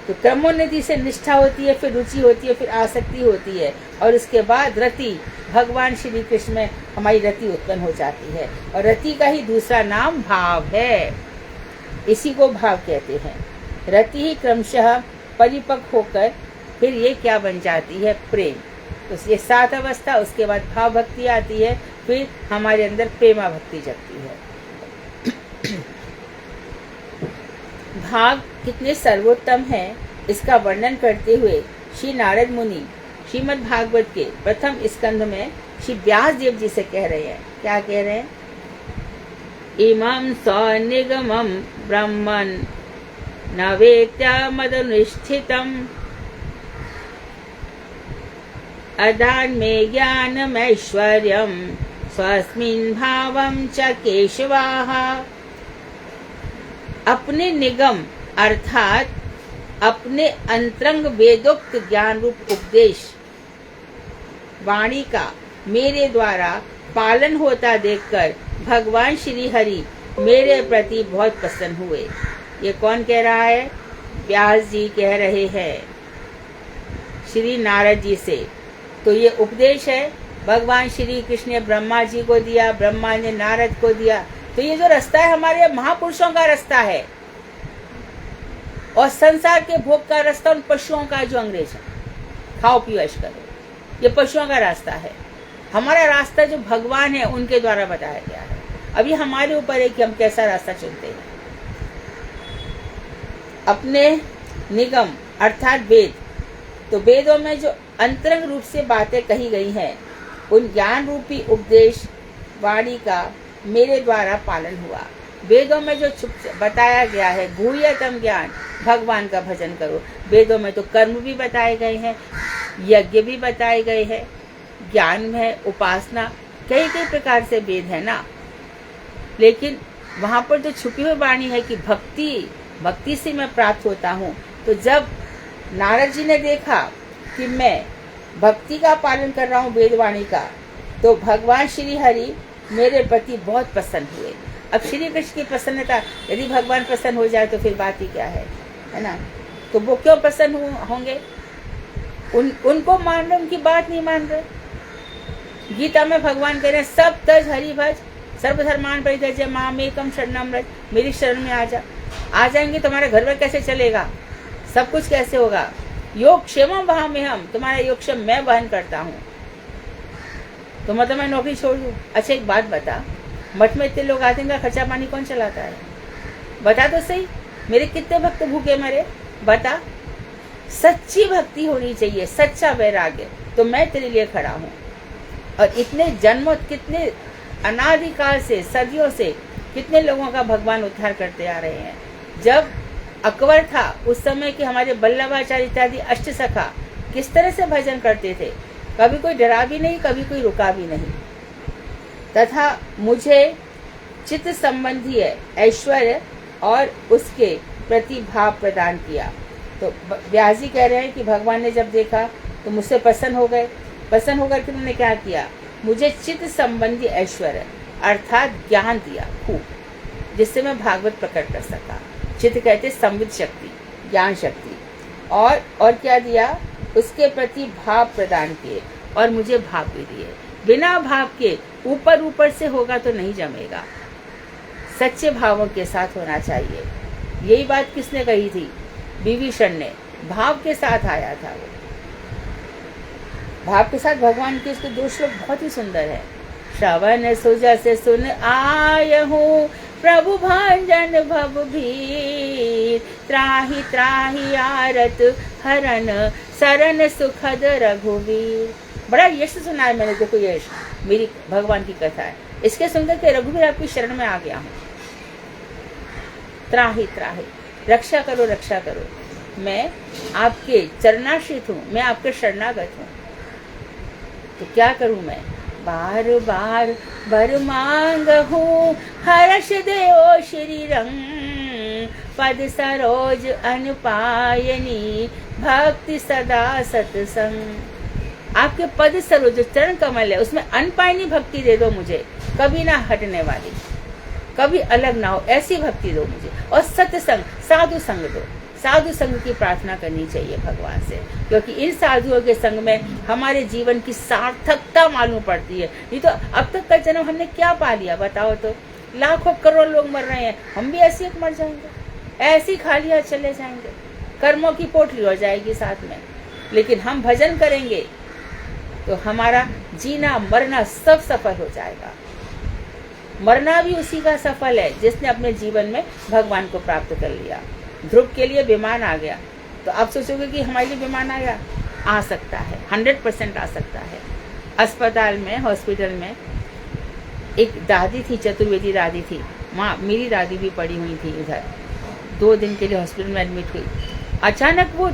तो क्रमोन्नति से निष्ठा होती है, फिर रुचि होती है, फिर आसक्ति होती है, और उसके बाद रति, भगवान श्री कृष्ण में हमारी रति उत्पन्न हो जाती है, और रति का ही दूसरा नाम भाव है, इसी को भाव कहते हैं। रति ही क्रमशः परिपक्व होकर फिर ये क्या बन जाती है, प्रेम। तो ये 7 अवस्था, उसके बाद भाव भक्ति आती है, फिर हमारे अंदर प्रेमा भक्ति जगती है। भाग कितने सर्वोत्तम हैं, इसका वर्णन करते हुए श्री नारद मुनि श्रीमद् भागवत के प्रथम स्कंध में श्री व्यास देव जी से कह रहे हैं। क्या कह रहे हैं? इमं सनिगमं ब्रह्मन् न वेत्या मदनुष्ठितम् अदान्मे ज्ञानमैश्वर्यं स्वस्मिन् भावं च केशवाः। अपने निगम अर्थात अपने अंतरंग वेदोक्त ज्ञान रूप उपदेश वाणी का मेरे द्वारा पालन होता देखकर भगवान श्री हरि मेरे प्रति बहुत प्रसन्न हुए। ये कौन कह रहा है? व्यास जी कह रहे हैं श्री नारद जी से। तो ये उपदेश है, भगवान श्री कृष्ण ने ब्रह्मा जी को दिया, ब्रह्मा ने नारद को दिया। तो ये जो रास्ता है हमारे महापुरुषों का रास्ता है, और संसार के भोग का रास्ता उन पशुओं का जो अंग्रेज है, खाओ पियो ऐश करो, ये पशुओं का रास्ता है। हमारा रास्ता जो भगवान है उनके द्वारा बताया गया है। अभी हमारे ऊपर है कि हम कैसा रास्ता चुनते हैं। अपने निगम अर्थात वेद, तो वेदों में जो अंतरंग रूप से बातें कही गई हैं, उन ज्ञान रूपी उपदेश वाणी का मेरे द्वारा पालन हुआ। वेदों में जो बताया गया है, गुह्यतम ज्ञान, भगवान का भजन करो। वेदों में तो कर्म भी बताए गए हैं, यज्ञ भी बताए गए हैं, ज्ञान में उपासना, कई कई प्रकार से वेद है ना। लेकिन वहाँ पर जो छुपी हुई वाणी है कि भक्ति से मैं प्राप्त होता हूँ। तो जब नारद जी ने देखा कि मैं भक्ति का पालन कर रहा हूँ वेदवाणी का, तो भगवान श्री हरि मेरे प्रति बहुत प्रसन्न हुए। अब श्री कृष्ण की प्रसन्नता, यदि भगवान प्रसन्न हो जाए तो फिर बात ही क्या है ना। तो वो क्यों प्रसन्न होंगे? उनको मान रहे, उनकी बात नहीं मान रहे। गीता में भगवान कह रहे हैं सब तज हरि भज सर्वधर्मान परित्यज्य मामेकं शरणं व्रज, मेरी शरण में आ जाएंगे। तुम्हारा घर में कैसे चलेगा, सब कुछ कैसे होगा? योग क्षेमम वहां में हम, तुम्हारा योग क्षेम मैं वहन करता हूँ। तो मतलब मैं नौकरी छोड़ दूँ? अच्छा एक बात बता, मठ में इतने लोग आते हैं, खर्चा पानी कौन चलाता है? बता तो सही, मेरे कितने भक्त भूखे मरे, बता। सच्ची भक्ति होनी चाहिए, सच्चा वैराग्य, तो मैं तेरे लिए खड़ा हूँ। और इतने जन्मों, कितने अनादिकाल से, सदियों से कितने लोगों का भगवान उद्धार करते आ रहे हैं। जब अकबर था उस समय के हमारे वल्लभाचार्य इत्यादि अष्ट सखा किस तरह से भजन करते थे, कभी कोई डरा भी नहीं, कभी कोई रुका भी नहीं। तथा मुझे चित्त संबंधी ऐश्वर्य और उसके प्रति भाव प्रदान किया। तो व्यास जी कह रहे हैं कि भगवान ने जब देखा तो मुझसे प्रसन्न हो गए। प्रसन्न होकर के उन्होंने क्या किया, मुझे चित्त संबंधी ऐश्वर्य अर्थात ज्ञान दिया खूब, जिससे मैं भागवत प्रकट कर सका। चित्त कहते संवित शक्ति, ज्ञान शक्ति। और क्या दिया, उसके प्रति भाव प्रदान किए और मुझे भाव भी दिए। बिना भाव के ऊपर ऊपर से होगा तो नहीं जमेगा, सच्चे भावों के साथ होना चाहिए। यही बात किसने कही थी, विभीषण ने। भाव के साथ आया था वो, भाव के साथ भगवान के इसके 2 श्लोक बहुत ही सुंदर है। श्रवण सुजस सुन आयहु प्रभु भंजन भव भीर, त्राहि त्राहि आरत हरन सरन सुखद रघुवीर। बड़ा यश सुना है मैंने, देखो यश मेरी भगवान की कथा है। इसके सुनकर के रघुवीर आपकी शरण में आ गया हूँ। त्राहि त्राहि, रक्षा करो रक्षा करो, मैं आपके चरणाश्रित हूँ, मैं आपके शरणागत हूँ। तो क्या करूँ मैं, बार बार बर मांग हूँ, हर्ष देओ श्री रंग, पद सरोज अनुपायनी, भक्ति सदा सत्संग। आपके पद सरोज चरण कमल है, उसमें अनपायनी भक्ति दे दो मुझे, कभी ना हटने वाली, कभी अलग ना हो, ऐसी भक्ति दो मुझे। और सत्संग, साधु संग दो। साधु संग की प्रार्थना करनी चाहिए भगवान से, क्योंकि इन साधुओं के संग में हमारे जीवन की सार्थकता मालूम पड़ती है। नहीं तो अब तक का जन्म हमने क्या पा लिया बताओ तो। लाखों करोड़ लोग मर रहे हैं, हम भी ऐसे मर जाएंगे, ऐसी खालियां चले जाएंगे, कर्मों की पोटली हो जाएगी साथ में। लेकिन हम भजन करेंगे तो हमारा जीना मरना सब सफल हो जाएगा। मरना भी उसी का सफल है जिसने अपने जीवन में भगवान को प्राप्त कर लिया। ध्रुव के लिए विमान आ गया, तो आप सोचोगे कि हमारे लिए विमान आया, आ सकता है, 100% आ सकता है। अस्पताल में, हॉस्पिटल में एक दादी थी, चतुर्वेदी दादी थी, माँ मेरी दादी भी पड़ी हुई थी उधर, 2 दिन के लिए हॉस्पिटल में एडमिट हुई। अचानक वो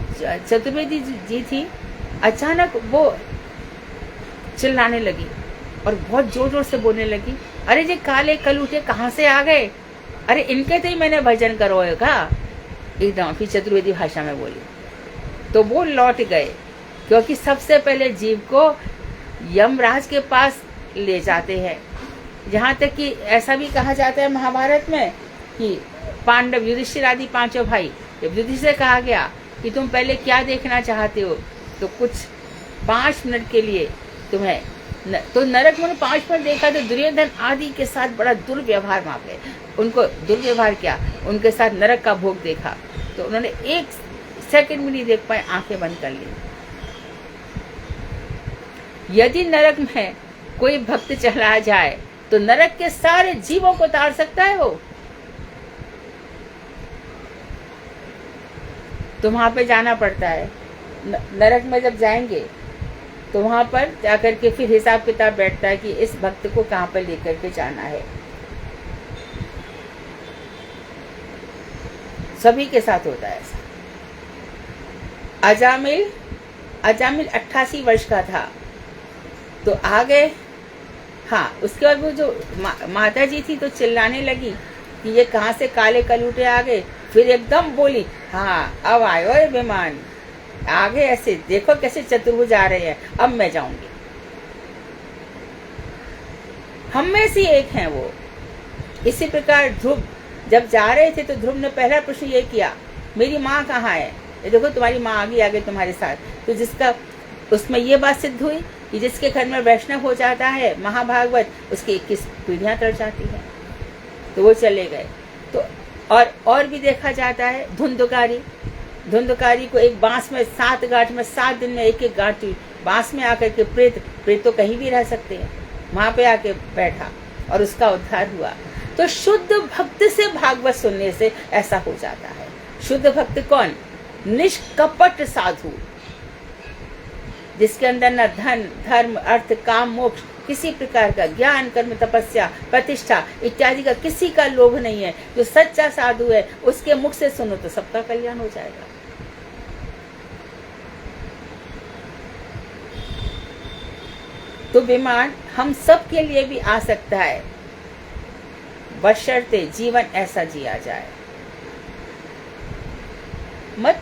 चतुर्वेदी जी थी, अचानक वो चिल्लाने लगी और बहुत जोर जोर से बोलने लगी, अरे जे काले कलूटे कहाँ से आ गए, अरे इनके तो ही मैंने भजन करवाएगा। एकदम फिर चतुर्वेदी भाषा में बोली, तो वो लौट गए, क्योंकि सबसे पहले जीव को यमराज के पास ले जाते हैं। जहाँ तक कि ऐसा भी कहा जाता है महाभारत में कि पांडव, युधिष्ठिर आदि 5 भाई, जब युधिष्ठिर से कहा गया कि तुम पहले क्या देखना चाहते हो, तो कुछ 5 मिनट के लिए तुम्हें तो नरक में 5 मिनट देखा, तो दुर्योधन आदि के साथ बड़ा दुर्व्यवहार मांगे, उनको दुर्व्यवहार किया, उनके साथ नरक का भोग देखा, तो उन्होंने 1 सेकंड भी नहीं देख पाए, आंखें बंद कर ली। यदि नरक में कोई भक्त चला जाए तो नरक के सारे जीवों को तार सकता है वो। तो वहां पे जाना पड़ता है। नरक में जब जाएंगे तो वहां पर जाकर के फिर हिसाब किताब बैठता है कि इस भक्त को कहां पर लेकर के जाना है। सभी के साथ होता है ऐसा। अजामिल 88 वर्ष का था, तो आ गए। हाँ, उसके बाद वो जो माता जी थी तो चिल्लाने लगी कि ये कहाँ से काले कलूटे आ गए। फिर एकदम बोली, हाँ अब आयो रे विमान, आगे ऐसे देखो कैसे चतुर्भुज आ रहे हैं, अब मैं जाऊंगी। हम में से एक हैं वो। इसी प्रकार ध्रुव जब जा रहे थे तो ध्रुव ने पहला प्रश्न ये किया, मेरी माँ कहाँ है, ये देखो तुम्हारी माँ आ गई तुम्हारे साथ। तो जिसका उसमें ये बात सिद्ध हुई कि जिसके घर में वैष्णव हो जाता है महाभागवत, उसकी 21 पीढ़ियां तर जाती हैं। तो वो चले गए। तो और भी देखा जाता है, धुंधकारी को एक बांस में 7 गांठ में 7 दिन में एक गांठ बांस में आकर के प्रेत तो कहीं भी रह सकते हैं, वहां पे आके बैठा और उसका उद्धार हुआ। तो शुद्ध भक्त से भागवत सुनने से ऐसा हो जाता है। शुद्ध भक्त कौन? निष्कपट साधु, जिसके अंदर न धन, धर्म, अर्थ, काम, मोक्ष, किसी प्रकार का ज्ञान, कर्म, तपस्या, प्रतिष्ठा इत्यादि का किसी का लोभ नहीं है। जो सच्चा साधु है उसके मुख से सुनो तो सबका कल्याण हो जाएगा। तो विमान हम सब के लिए भी आ सकता है, बशर्ते जीवन ऐसा जिया जाए। मत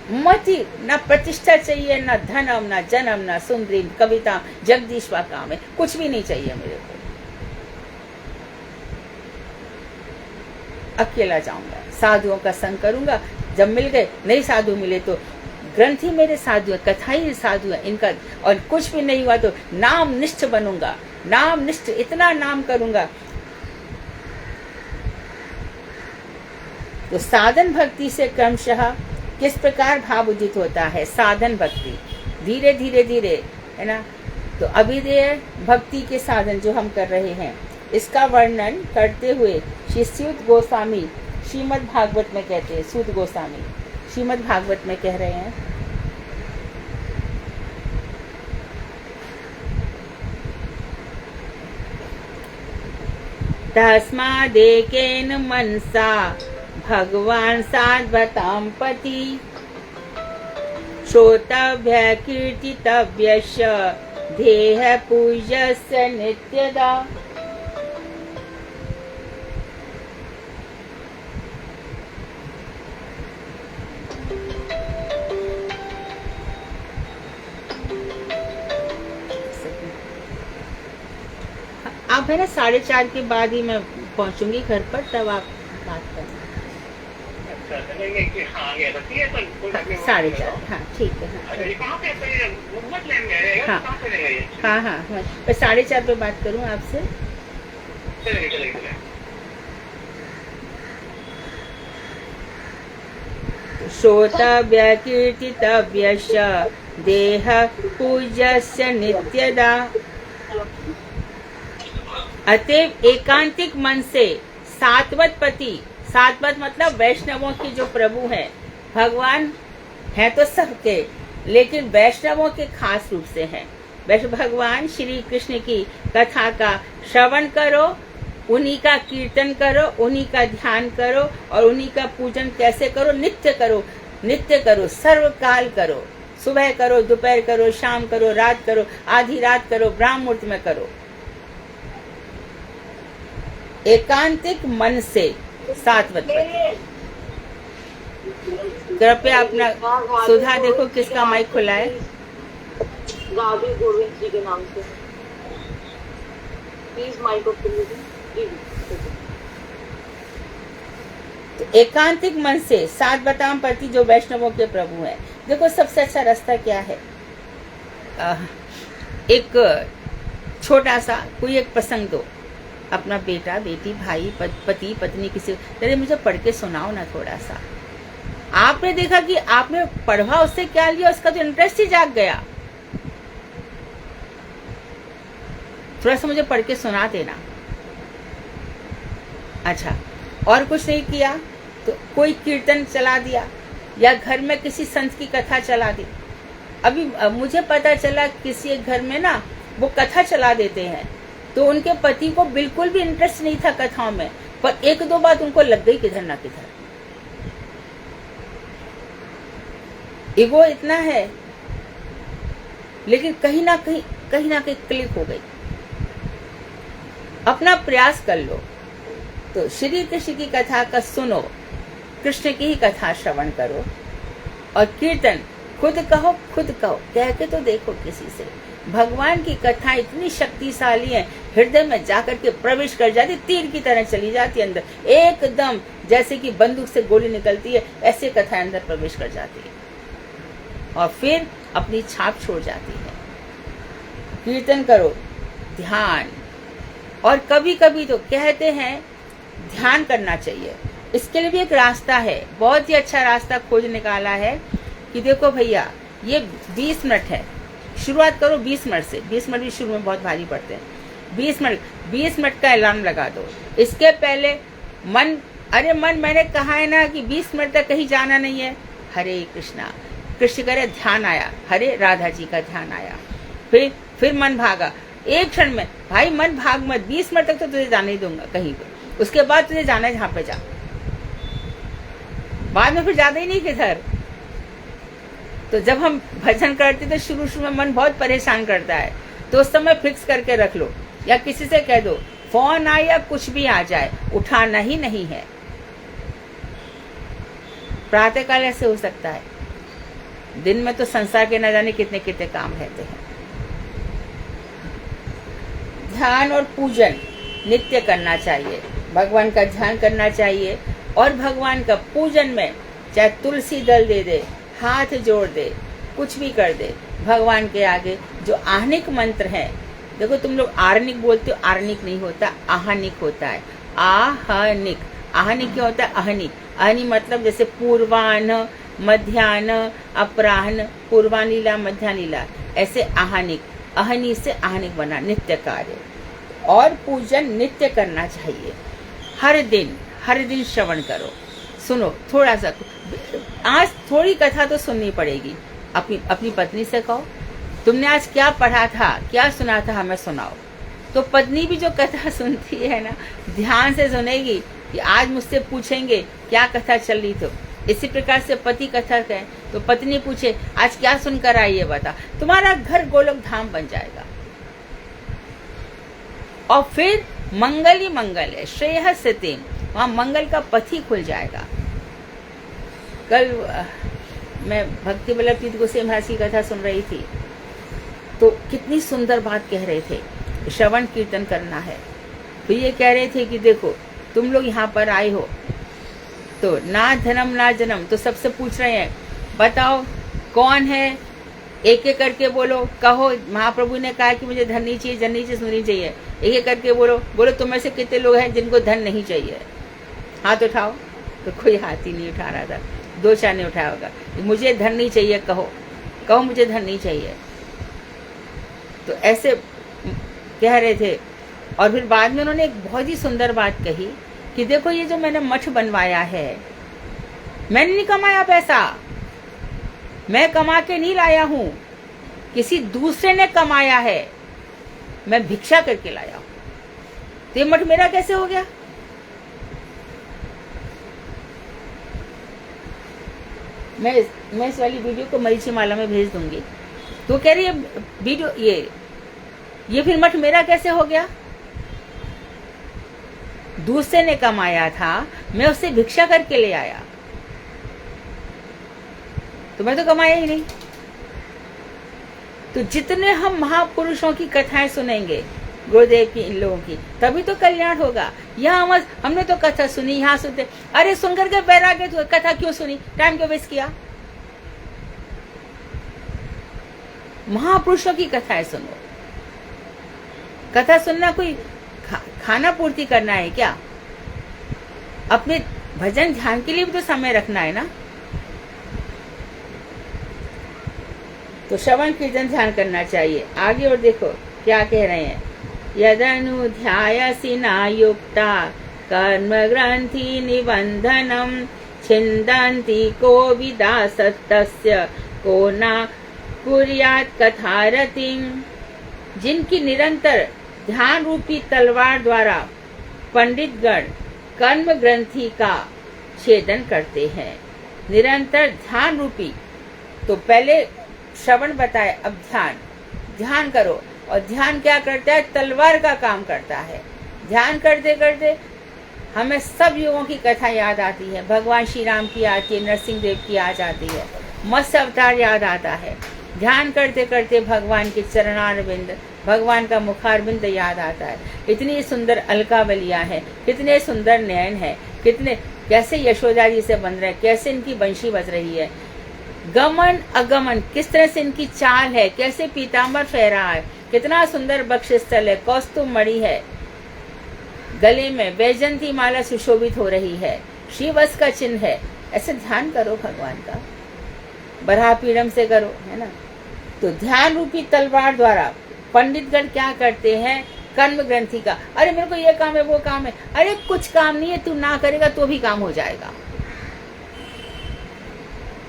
मति, ना प्रतिष्ठा चाहिए, ना धनम, ना जन्म, ना सुंदरी कविता, जगदीश का काम है, कुछ भी नहीं चाहिए मेरे को। अकेला जाऊंगा, साधुओं का संग करूंगा, जब मिल गए, नहीं साधु मिले तो ग्रंथ ही मेरे साधु है, कथा ही साधु है इनका, और कुछ भी नहीं हुआ तो नाम निष्ठ बनूंगा, नाम निष्ठ, इतना नाम करूंगा। तो साधन भक्ति से क्रमशः किस प्रकार भाव उदित होता है? साधन भक्ति धीरे धीरे धीरे, है ना। तो अभिधेय भक्ति के साधन जो हम कर रहे हैं, इसका वर्णन करते हुए श्री सूत गोस्वामी श्रीमद् भागवत में कहते हैं, सूत गोस्वामी श्रीमद् भागवत में कह रहे हैं, तस्मादेकेन मनसा भगवान साधवतां पति श्रोतव्य कीर्तितव्यस्य देह पूज्यस्य नित्यदा। आप है ना 4:30 के बाद ही मैं पहुंचूंगी घर पर, तब आप बात करना। 4:30, हाँ ठीक है। हाँ हाँ हाँ हाँ, मैं 4:30 पे बात करूँ आपसे। श्रोतव्य कीर्तितव्यस्य देह पूज्यस्य नित्यदा। अतएव एकांतिक मन से सात्वत पति, सात्वत मतलब वैष्णवों की जो प्रभु है, भगवान है तो सबके, लेकिन वैष्णवों के खास रूप से है। वैष्णव भगवान श्री कृष्ण की कथा का श्रवण करो, उन्हीं का कीर्तन करो, उन्हीं का ध्यान करो, और उन्हीं का पूजन कैसे करो? नित्य करो, नित्य करो, सर्वकाल करो, सुबह करो, दोपहर करो, शाम करो, रात करो, आधी रात करो, ब्राह्म मुहूर्त में करो। एकांतिक मन से सात्वत पति। कृपया अपना सुधा देखो किसका माइक खुला है। राधे गोविंद जी के नाम से प्लीज माइक ओपन कीजिए। तो एकांतिक मन से सात्वतां पति जो वैष्णवों के प्रभु हैं। देखो सबसे अच्छा रास्ता क्या है? एक छोटा सा कोई एक प्रसंग दो, अपना बेटा बेटी भाई पति पत्नी किसी, अरे मुझे पढ़ के सुनाओ ना थोड़ा सा। आपने देखा कि आपने पढ़ा, उससे क्या लिया? उसका तो इंटरेस्ट ही जाग गया। थोड़ा सा मुझे पढ़ के सुना देना। अच्छा, और कुछ नहीं किया तो कोई कीर्तन चला दिया, या घर में किसी संत की कथा चला दी। अभी मुझे पता चला किसी एक घर में ना वो कथा चला देते हैं, तो उनके पति को बिल्कुल भी इंटरेस्ट नहीं था कथाओं में, पर एक दो बात उनको लग गई किधर ना किधर। ईगो इतना है, लेकिन कहीं ना कहीं क्लिक हो गई। अपना प्रयास कर लो। तो श्री कृष्ण की कथा का सुनो, कृष्ण की ही कथा श्रवण करो, और कीर्तन खुद कहो, कह के तो देखो किसी से। भगवान की कथा इतनी शक्तिशाली है, हृदय में जाकर के प्रवेश कर जाती, तीर की तरह चली जाती अंदर, एकदम जैसे कि बंदूक से गोली निकलती है, ऐसे कथा अंदर प्रवेश कर जाती है और फिर अपनी छाप छोड़ जाती है। कीर्तन करो, ध्यान, और कभी कभी तो कहते हैं ध्यान करना चाहिए। इसके लिए भी एक रास्ता है, बहुत ही अच्छा रास्ता खोज निकाला है कि देखो भैया ये 20 मिनट है, शुरुआत करो 20 मिनट से। 20 मिनट भी शुरू में बहुत भारी पड़ते हैं। 20 मिनट का अलार्म लगा दो। इसके पहले मन, अरे मन मैंने कहा है ना कि 20 मिनट तक कहीं जाना नहीं है। हरे कृष्णा, कृष्ण करे ध्यान आया, हरे राधा जी का ध्यान आया, फिर मन भागा। एक क्षण में भाई मन भाग मत, 20 मिनट तक तो तुझे जाने ही दूंगा कहीं पे, उसके बाद तुझे जाना है जहाँ पे जा, बाद में फिर ज्यादा ही नहीं किधर। तो जब हम भजन करते तो शुरू में मन बहुत परेशान करता है, तो उस समय फिक्स करके रख लो, या किसी से कह दो फोन आए या कुछ भी आ जाए, उठाना ही नहीं है। प्रातःकाल ऐसे हो सकता है, दिन में तो संसार के न जाने कितने कितने काम रहते हैं। ध्यान और पूजन नित्य करना चाहिए, भगवान का ध्यान करना चाहिए और भगवान का पूजन में चाहे तुलसी दल दे दे, हाथ जोड़ दे, कुछ भी कर दे, भगवान के आगे जो आहनिक मंत्र है, देखो तुम लोग आर्निक बोलते हो, आर्निक नहीं होता, आहनिक होता है। आहनिक, आहनिक क्या होता है? अहनी, अहनी मतलब जैसे पूर्वाह्न, मध्याह्न, अपराह्न, पूर्वानीला, मध्यानीला, ऐसे आहनिक, अहनी से आहनिक बना, नित्य कार्य। और पूजन नित्य करना चाहिए, हर दिन श्रवण करो, सुनो थोड़ा सा। आज थोड़ी कथा तो सुननी पड़ेगी, अपनी पत्नी से कहो तुमने आज क्या पढ़ा था, क्या सुना था, हमें सुनाओ। तो पत्नी भी जो कथा सुनती है ना, ध्यान से सुनेगी कि आज मुझसे पूछेंगे क्या कथा चल रही। तो इसी प्रकार से पति कथा कहे तो पत्नी पूछे आज क्या सुनकर आई, ये बता, तुम्हारा घर गोलोक धाम बन जाएगा। और फिर मंगल ही मंगल है, श्रेयः सितिम, वहां मंगल का पथ ही खुल जाएगा। कल मैं भक्ति वल्लभ तीर्थ गोस्वामी महाराज की कथा सुन रही थी, तो कितनी सुंदर बात कह रहे थे, श्रवण कीर्तन करना है। तो ये कह रहे थे कि देखो तुम लोग यहाँ पर आए हो तो ना धर्म ना जन्म, तो सबसे पूछ रहे हैं बताओ कौन है, एक एक करके बोलो, कहो। महाप्रभु ने कहा कि मुझे धन नहीं चाहिए, जन नहीं चाहिए, सुनी चाहिए, एक एक करके बोलो तुम में से कितने लोग हैं जिनको धन नहीं चाहिए, हाथ उठाओ। तो कोई हाथ ही नहीं उठा रहा था, 2-4 ने उठाया होगा। मुझे धन नहीं चाहिए, कहो मुझे धन नहीं चाहिए। तो ऐसे कह रहे थे। और फिर बाद में उन्होंने एक बहुत ही सुंदर बात कही कि देखो ये जो मैंने मठ बनवाया है, मैंने नहीं कमाया पैसा, मैं कमा के नहीं लाया हूं, किसी दूसरे ने कमाया है, मैं भिक्षा करके लाया हूं। तो ये मठ मेरा कैसे हो गया? मैं इस वाली वीडियो को मरीची माला में भेज दूंगी। तो कह रही है वीडियो ये फिर मठ मेरा कैसे हो गया? दूसरे ने कमाया था, मैं उससे भिक्षा करके ले आया, तो मैं तो कमाया ही नहीं। तो जितने हम महापुरुषों की कथाएं सुनेंगे, गुरुदेव की, इन लोगों की, तभी तो कल्याण होगा। यहाँ हमने तो कथा सुनी, यहाँ सुनते, अरे सुनकर के बैराग्य तो कथा क्यों सुनी, टाइम क्यों वेस्ट किया? महापुरुषों की कथाएं सुनो। कथा सुनना कोई खाना पूर्ति करना है क्या? अपने भजन ध्यान के लिए भी तो समय रखना है ना। तो श्रवण कीर्तन ध्यान करना चाहिए। आगे और देखो क्या कह रहे हैं, यदनुध्यायसि न युक्ता कर्म ग्रंथि निबंधनम छिन्दन्ति को विदासत्तस्य को न कुर्यात् कथारतिं। जिनकी निरंतर ध्यान रूपी तलवार द्वारा पंडितगण कर्म ग्रंथि का छेदन करते हैं। निरंतर ध्यान रूपी, तो पहले श्रवण बताए, अब ध्यान करो। और ध्यान क्या करता है? तलवार का काम करता है। ध्यान करते करते हमें सब युगों की कथा याद आती है। भगवान श्री राम की आती है, नरसिंह देव की याद आती है, मत्स्य अवतार याद आता है। ध्यान करते करते भगवान के चरणारविंद, भगवान का मुखारविंद याद आता है। इतनी सुंदर अलकावलियां हैं, कितने सुंदर नयन है, कितने कैसे यशोदा जी से बन रहे, कैसे इनकी बंशी बज रही है, गमन अगमन किस तरह से इनकी चाल है, कैसे पीताम्बर फहरा है, कितना सुंदर बक्षस्थल है, कौस्तुभ मणि है, गले में वैजंती माला सुशोभित हो रही है, श्रीवत्स का चिन्ह है। ऐसे ध्यान करो भगवान का, बराह पीड़म से करो, है ना। तो ध्यान रूपी तलवार द्वारा पंडितगण क्या करते हैं? कर्म ग्रंथि का, अरे मेरे को ये काम है, वो काम है, अरे कुछ काम नहीं है, तू ना करेगा तो भी काम हो जाएगा।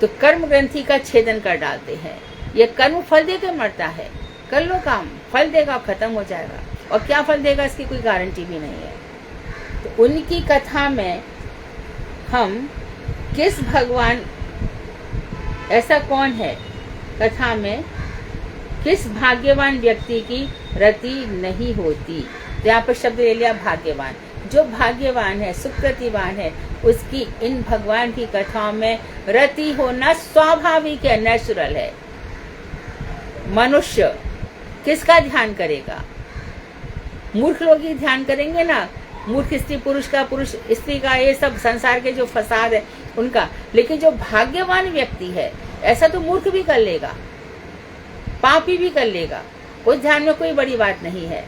तो कर्म ग्रंथि का छेदन कर डालते हैं। ये कर्म फल देकर मरता है, कर लो काम, फल देगा, खत्म हो जाएगा। और क्या फल देगा इसकी कोई गारंटी भी नहीं है। तो उनकी कथा में हम किस भगवान, ऐसा कौन है कथा में, किस भाग्यवान व्यक्ति की रति नहीं होती। तो यहाँ पर शब्द ले लिया भाग्यवान। जो भाग्यवान है, सुकृतिवान है, उसकी इन भगवान की कथाओं में रति होना स्वाभाविक है, नेचुरल है। मनुष्य किसका ध्यान करेगा? मूर्ख लोग ही ध्यान करेंगे ना, मूर्ख स्त्री पुरुष का, पुरुष स्त्री का, ये सब संसार के जो फसाद है उनका। लेकिन जो भाग्यवान व्यक्ति है, ऐसा तो मूर्ख भी कर लेगा, पापी भी कर लेगा, उस ध्यान में कोई बड़ी बात नहीं है।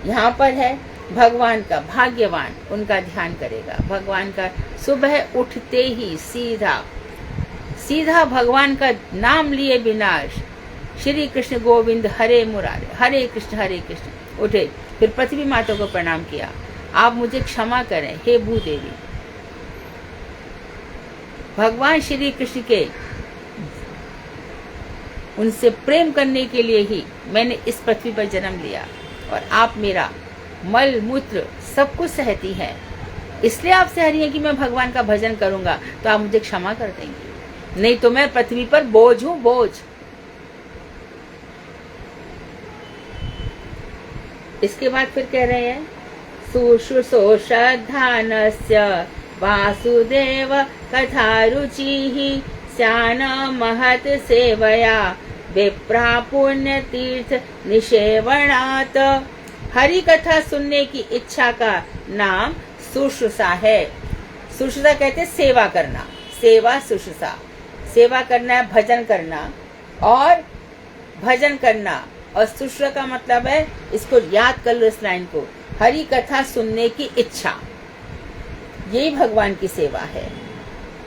यहाँ पर है भगवान का, भाग्यवान उनका ध्यान करेगा। भगवान का सुबह उठते ही सीधा सीधा भगवान का नाम लिए बिना श्री कृष्ण गोविंद हरे मुरारे, हरे कृष्ण उठे, फिर पृथ्वी माता को प्रणाम किया, आप मुझे क्षमा करें हे भूदेवी। भगवान श्री कृष्ण के उनसे प्रेम करने के लिए ही मैंने इस पृथ्वी पर जन्म लिया, और आप मेरा मल मूत्र सब कुछ सहती हैं, इसलिए आपसे हरी है कि मैं भगवान का भजन करूंगा, तो आप मुझे क्षमा कर देंगे, नहीं तो मैं पृथ्वी पर बोझ हूं, बोझ। इसके बाद फिर कह रहे हैं सुश्रुषो श्रद्धानस्य वासुदेव कथा रुचि स्यान महत सेवया विप्रा पुण्य तीर्थ निषेवणात। हरि कथा सुनने की इच्छा का नाम सुश्रुषा है। सुश्रुषा कहते सेवा करना, सेवा सुश्रुषा, सेवा करना है, भजन करना, और भजन करना और सुश्रुषा का मतलब है, इसको याद कर लो इस लाइन को, हरि कथा सुनने की इच्छा, यही भगवान की सेवा है।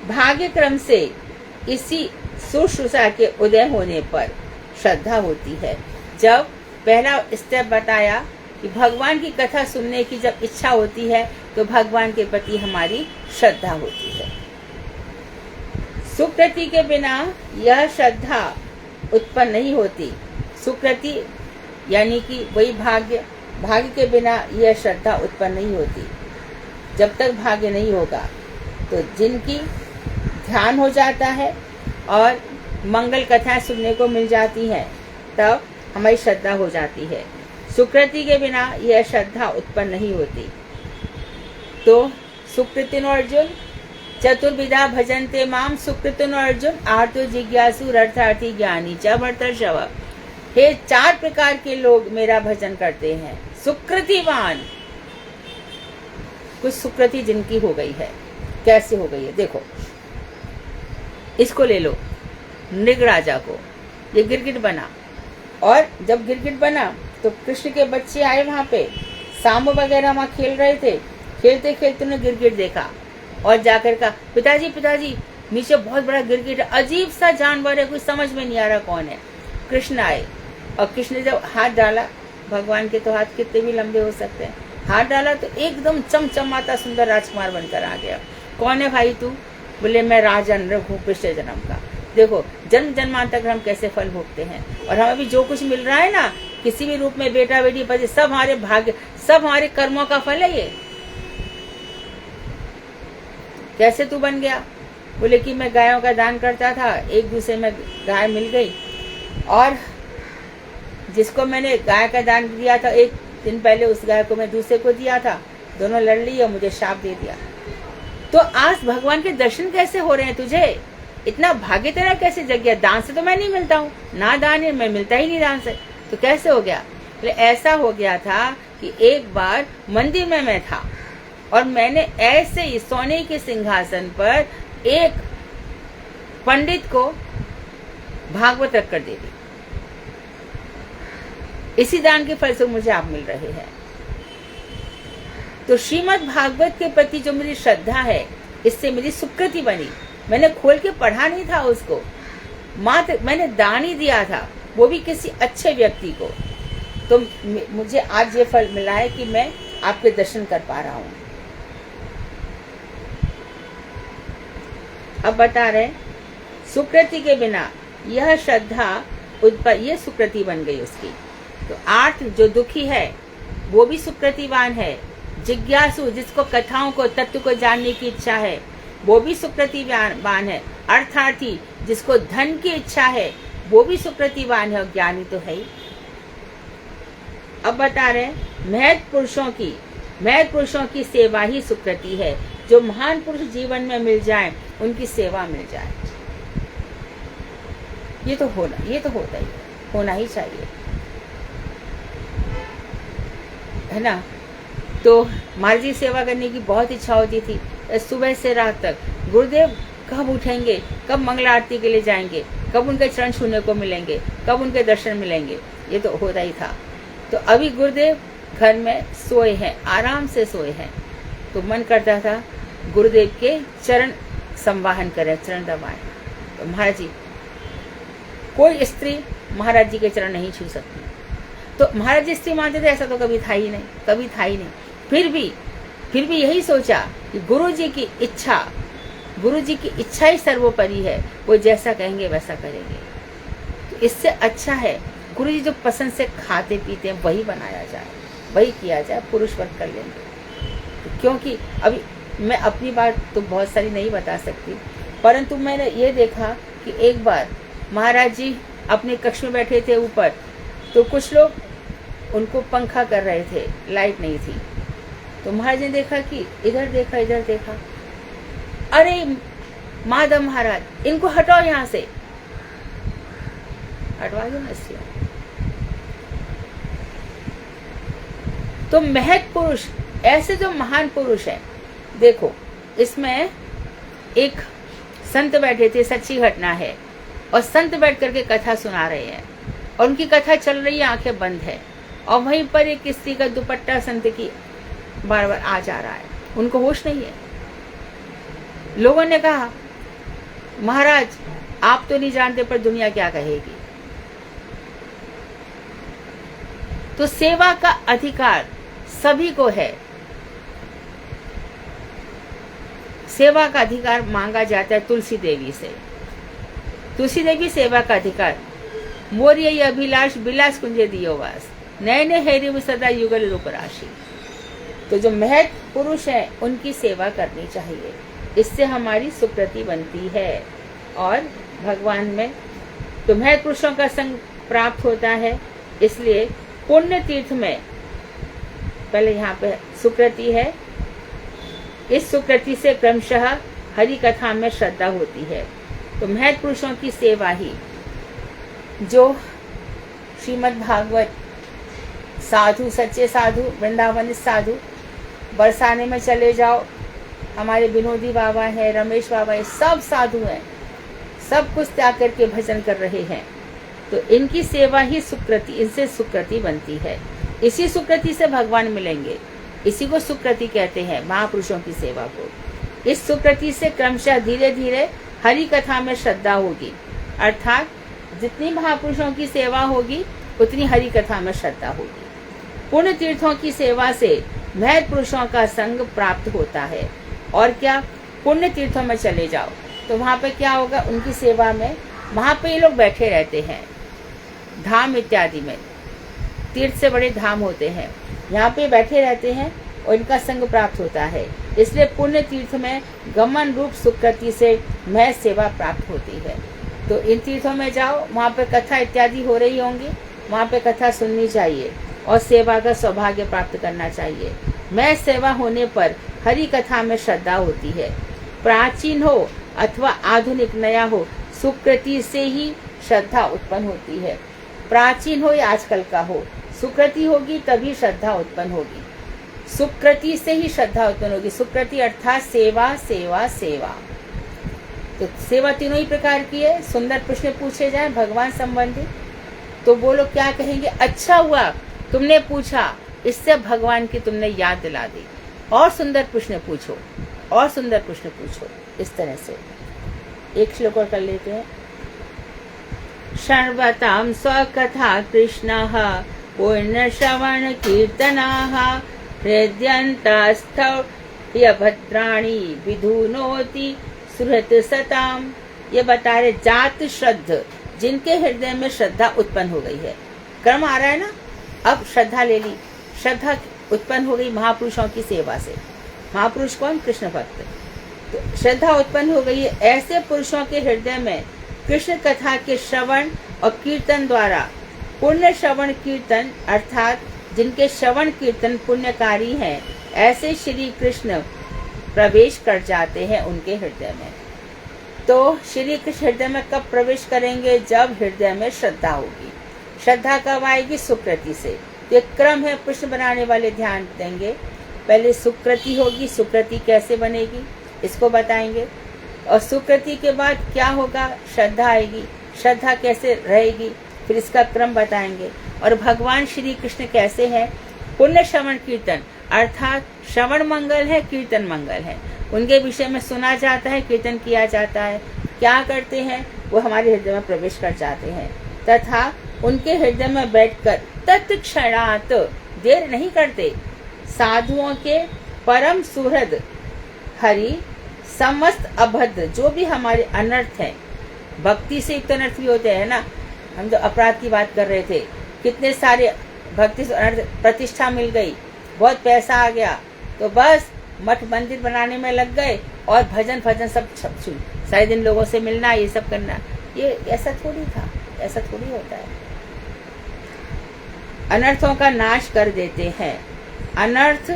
भाग्य क्रम से इसी सुश्रुषा के उदय होने पर श्रद्धा होती है। जब पहला स्टेप बताया कि भगवान की कथा सुनने की जब इच्छा होती है तो भगवान के प्रति हमारी श्रद्धा होती है। सुकृति के बिना यह श्रद्धा उत्पन्न नहीं होती। सुकृति यानी कि वही भाग्य, भाग्य के बिना यह श्रद्धा उत्पन्न नहीं होती। जब तक भाग्य नहीं होगा तो जिनकी ध्यान हो जाता है और मंगल कथाएं सुनने को मिल जाती हैं, तब हमारी श्रद्धा हो जाती है। सुकृति के बिना यह श्रद्धा उत्पन्न नहीं होती। तो सुकृतिनो अर्जुन चतुर्विधा भजन्ते माम, सुकृतिनो अर्जुन आर्तो जिज्ञासु अर्थार्थी ज्ञानी च भर्तर्षभ। हे 4 प्रकार के लोग मेरा भजन करते हैं। सुकृतिवान, कुछ सुकृति जिनकी हो गई है, कैसे हो गई है देखो, इसको ले लो, नृग राजा को, ये गिरगिट बना, और जब गिरगिट बना तो कृष्ण के बच्चे आए वहां पे, सांब वगैरह वहां खेल रहे थे, खेलते खेलते उन्होंने गिरगिट देखा और जाकर कहा पिताजी पिताजी नीचे बहुत बड़ा गिरगिट है, अजीब सा जानवर है, कुछ समझ में नहीं आ रहा कौन है। कृष्ण आए और कृष्ण ने जब हाथ डाला, भगवान के तो हाथ कितने भी लंबे हो सकते हैं, हाथ डाला तो एकदम चमचमाता सुंदर राजकुमार बनकर आ गया। कौन है भाई तू? बोले मैं राजा नृग हूँ पिछले जन्म का। देखो जन्म जन्मांतर हम कैसे फल भोगते हैं, और हमें भी जो कुछ मिल रहा है ना, किसी भी रूप में बेटा बेटी पति, सब हमारे भाग्य, सब हमारे कर्मों का फल है। ये कैसे तू बन गया? बोले कि मैं गायों का दान करता था, एक दूसरे में गाय मिल गई, और जिसको मैंने गाय का दान दिया था एक दिन पहले, उस गाय को मैं दूसरे को दिया था, दोनों लड़ ली और मुझे शाप दे दिया। तो आज भगवान के दर्शन कैसे हो रहे हैं तुझे? इतना भाग्य तेरा कैसे जग गया? दान से तो मैं नहीं मिलता हूँ, ना दान है, मैं मिलता ही नहीं दान से, तो कैसे हो गया? बोले ऐसा हो गया था कि एक बार मंदिर में मैं था और मैंने ऐसे ही सोने के सिंहासन पर एक पंडित को भागवत रखकर दे दी। इसी दान के फल से मुझे आप मिल रहे हैं। तो श्रीमद् भागवत के प्रति जो मेरी श्रद्धा है, इससे मेरी सुकृति बनी। मैंने खोल के पढ़ा नहीं था उसको, मात्र मैंने दान ही दिया था, वो भी किसी अच्छे व्यक्ति को। तो मुझे आज ये फल मिला है कि मैं आपके दर्शन कर पा रहा हूँ। अब बता रहे सुकृति के बिना यह श्रद्धा उत्पन्न, ये सुकृति बन गई उसकी। तो 8 जो दुखी है वो भी सुकृतिवान है। जिज्ञासु जिसको कथाओं को, तत्व को जानने की इच्छा है, वो भी सुकृतिवान है। अर्थार्थी जिसको धन की इच्छा है, वो भी सुकृतिवान है, और ज्ञानी तो है ही। अब बता रहे महत् पुरुषों की महत् पुरुषों की सेवा ही सुकृति है। जो महान पुरुष जीवन में मिल जाए उनकी सेवा मिल जाए, ये तो होता ही होना ही चाहिए, है ना। तो महाराज जी सेवा करने की बहुत इच्छा होती थी, सुबह से रात तक। गुरुदेव कब उठेंगे, कब मंगल आरती के लिए जाएंगे, कब उनके चरण छूने को मिलेंगे, कब उनके दर्शन मिलेंगे, ये तो होता ही था। तो अभी गुरुदेव घर में सोए हैं, आराम से सोए हैं, तो मन करता था गुरुदेव के चरण संवाहन करें, चरण दबाएं। तो महाराज जी, कोई स्त्री महाराज जी के चरण नहीं छू सकती। तो महाराज जी स्त्री मानते थे, ऐसा तो कभी था ही नहीं। फिर भी यही सोचा कि गुरु जी की इच्छा ही सर्वोपरि है, वो जैसा कहेंगे वैसा करेंगे। तो इससे अच्छा है गुरु जी जो पसंद से खाते पीते हैं वही बनाया जाए, वही किया जाए, पुरुष वर्ग कर लेंगे। तो क्योंकि अभी मैं अपनी बात तो बहुत सारी नहीं बता सकती, परंतु मैंने ये देखा कि एक बार महाराज जी अपने कक्ष में बैठे थे ऊपर, तो कुछ लोग उनको पंखा कर रहे थे, लाइट नहीं थी। तो महाराज ने देखा कि इधर देखा, अरे माधव महाराज, इनको हटाओ यहाँ से, हटवा दो ना इससे। तो महत् पुरुष, ऐसे जो महान पुरुष है, देखो इसमें एक संत बैठे थे, सच्ची घटना है, और संत बैठ करके कथा सुना रहे हैं, और उनकी कथा चल रही है, आंखें बंद है, और वहीं पर एक स्त्री का दुपट्टा संत की बार बार आ जा रहा है, उनको होश नहीं है। लोगों ने कहा, महाराज आप तो नहीं जानते पर दुनिया क्या कहेगी। तो सेवा का अधिकार सभी को है, सेवा का अधिकार मांगा जाता है तुलसी देवी से। तुलसी देवी सेवा का अधिकार, मोर ये अभिलाष बिलास कुंजे दियो वास, नयने हैरिव सदा युगल रूप राशि। तो जो महत् पुरुष है उनकी सेवा करनी चाहिए, इससे हमारी सुकृति बनती है और भगवान में तो महत् पुरुषों का संग प्राप्त होता है। इसलिए पुण्य तीर्थ में पहले यहाँ पे सुकृति है, इस सुकृति से क्रमशः हरि कथा में श्रद्धा होती है। तो महत् पुरुषों की सेवा ही, जो श्रीमद् भागवत साधु, सच्चे साधु, वृंदावन साधु, बरसाने में चले जाओ, हमारे विनोदी बाबा है, रमेश बाबा है, सब साधु हैं, सब कुछ त्याग करके भजन कर रहे हैं। तो इनकी सेवा ही सुकृति, इनसे सुकृति बनती है, इसी सुकृति से भगवान मिलेंगे, इसी को सुकृति कहते हैं, महापुरुषों की सेवा को। इस सुकृति से क्रमशः धीरे धीरे हरि कथा में श्रद्धा होगी, अर्थात जितनी महापुरुषों की सेवा होगी उतनी हरि कथा में श्रद्धा होगी। पुण्य तीर्थों की सेवा से महत् पुरुषों का संग प्राप्त होता है। और क्या, पुण्य तीर्थों में चले जाओ तो वहाँ पे क्या होगा, उनकी सेवा में, वहाँ पे ये लोग बैठे रहते हैं, धाम इत्यादि में, तीर्थ से बड़े धाम होते हैं, यहाँ पे बैठे रहते हैं और इनका संग प्राप्त होता है। इसलिए पुण्य तीर्थ में गमन रूप सुकृति से महत् सेवा प्राप्त होती है। तो इन तीर्थों में जाओ, वहाँ पे कथा इत्यादि हो रही होंगी, वहाँ पे कथा सुननी चाहिए और सेवा का सौभाग्य प्राप्त करना चाहिए। महत् सेवा होने पर हरि कथा में श्रद्धा होती है। प्राचीन हो अथवा आधुनिक नया हो, सुकृति से ही श्रद्धा उत्पन्न होती है। प्राचीन हो या आजकल का हो, सुकृति होगी तभी श्रद्धा उत्पन्न होगी, सुकृति से ही श्रद्धा उत्पन्न होगी। सुकृति अर्थात सेवा, सेवा, सेवा। तो सेवा तीनों ही प्रकार की है। सुंदर प्रश्न पूछे जाए भगवान संबंधी तो बोलो क्या कहेंगे, अच्छा हुआ तुमने पूछा, इससे भगवान की तुमने याद दिला दी, और सुंदर प्रश्न पूछो, और सुंदर प्रश्न पूछो। इस तरह से एक श्लोक और कर लेते हैं। सर्वतां स्वकथा कृष्णः पूर्ण श्रवण कीर्तनाः हृदयन्तस्थौ भद्राणि विधुनोति सुहृत सताम। ये बता रहे जात श्रद्ध, जिनके हृदय में श्रद्धा उत्पन्न हो गई है। क्रम आ रहा है ना, अब श्रद्धा ले ली, श्रद्धा उत्पन्न हो गई महापुरुषों की सेवा से। महापुरुष कौन? कृष्ण भक्त। तो श्रद्धा उत्पन्न हो गई है। ऐसे पुरुषों के हृदय में कृष्ण कथा के श्रवण और कीर्तन द्वारा, पुण्य श्रवण कीर्तन अर्थात जिनके श्रवण कीर्तन पुण्यकारी हैं, ऐसे श्री कृष्ण प्रवेश कर जाते हैं उनके हृदय में। तो श्री कृष्ण हृदय में कब प्रवेश करेंगे? जब हृदय में श्रद्धा होगी। श्रद्धा कब आएगी? सुकृति से। तो एक क्रम है प्रश्न बनाने वाले, ध्यान देंगे। पहले सुकृति होगी। सुकृति कैसे बनेगी इसको बताएंगे, और सुकृति के बाद क्या होगा? श्रद्धा आएगी। श्रद्धा कैसे रहेगी, फिर इसका क्रम बताएंगे। और भगवान श्री कृष्ण कैसे हैं? पुण्य श्रवण कीर्तन, अर्थात श्रवण मंगल है, कीर्तन मंगल है। उनके विषय में सुना जाता है, कीर्तन किया जाता है। क्या करते हैं? वो हमारे हृदय में प्रवेश कर जाते हैं तथा उनके हृदय में बैठकर तत्क्षणात, देर नहीं करते, साधुओं के परम सुहृद हरि समस्त अभद्र, जो भी हमारे अनर्थ हैं, भक्ति से युक्त अनर्थ भी होते हैं ना, हम तो अपराध की बात कर रहे थे, कितने सारे भक्ति से अनर्थ, प्रतिष्ठा मिल गई, बहुत पैसा आ गया, तो बस मठ मंदिर बनाने में लग गए और भजन सब छू, सारे दिन लोगों से मिलना, ये सब करना। ये ऐसा थोड़ी था, ऐसा थोड़ी होता है। अनर्थों का नाश कर देते हैं। अनर्थ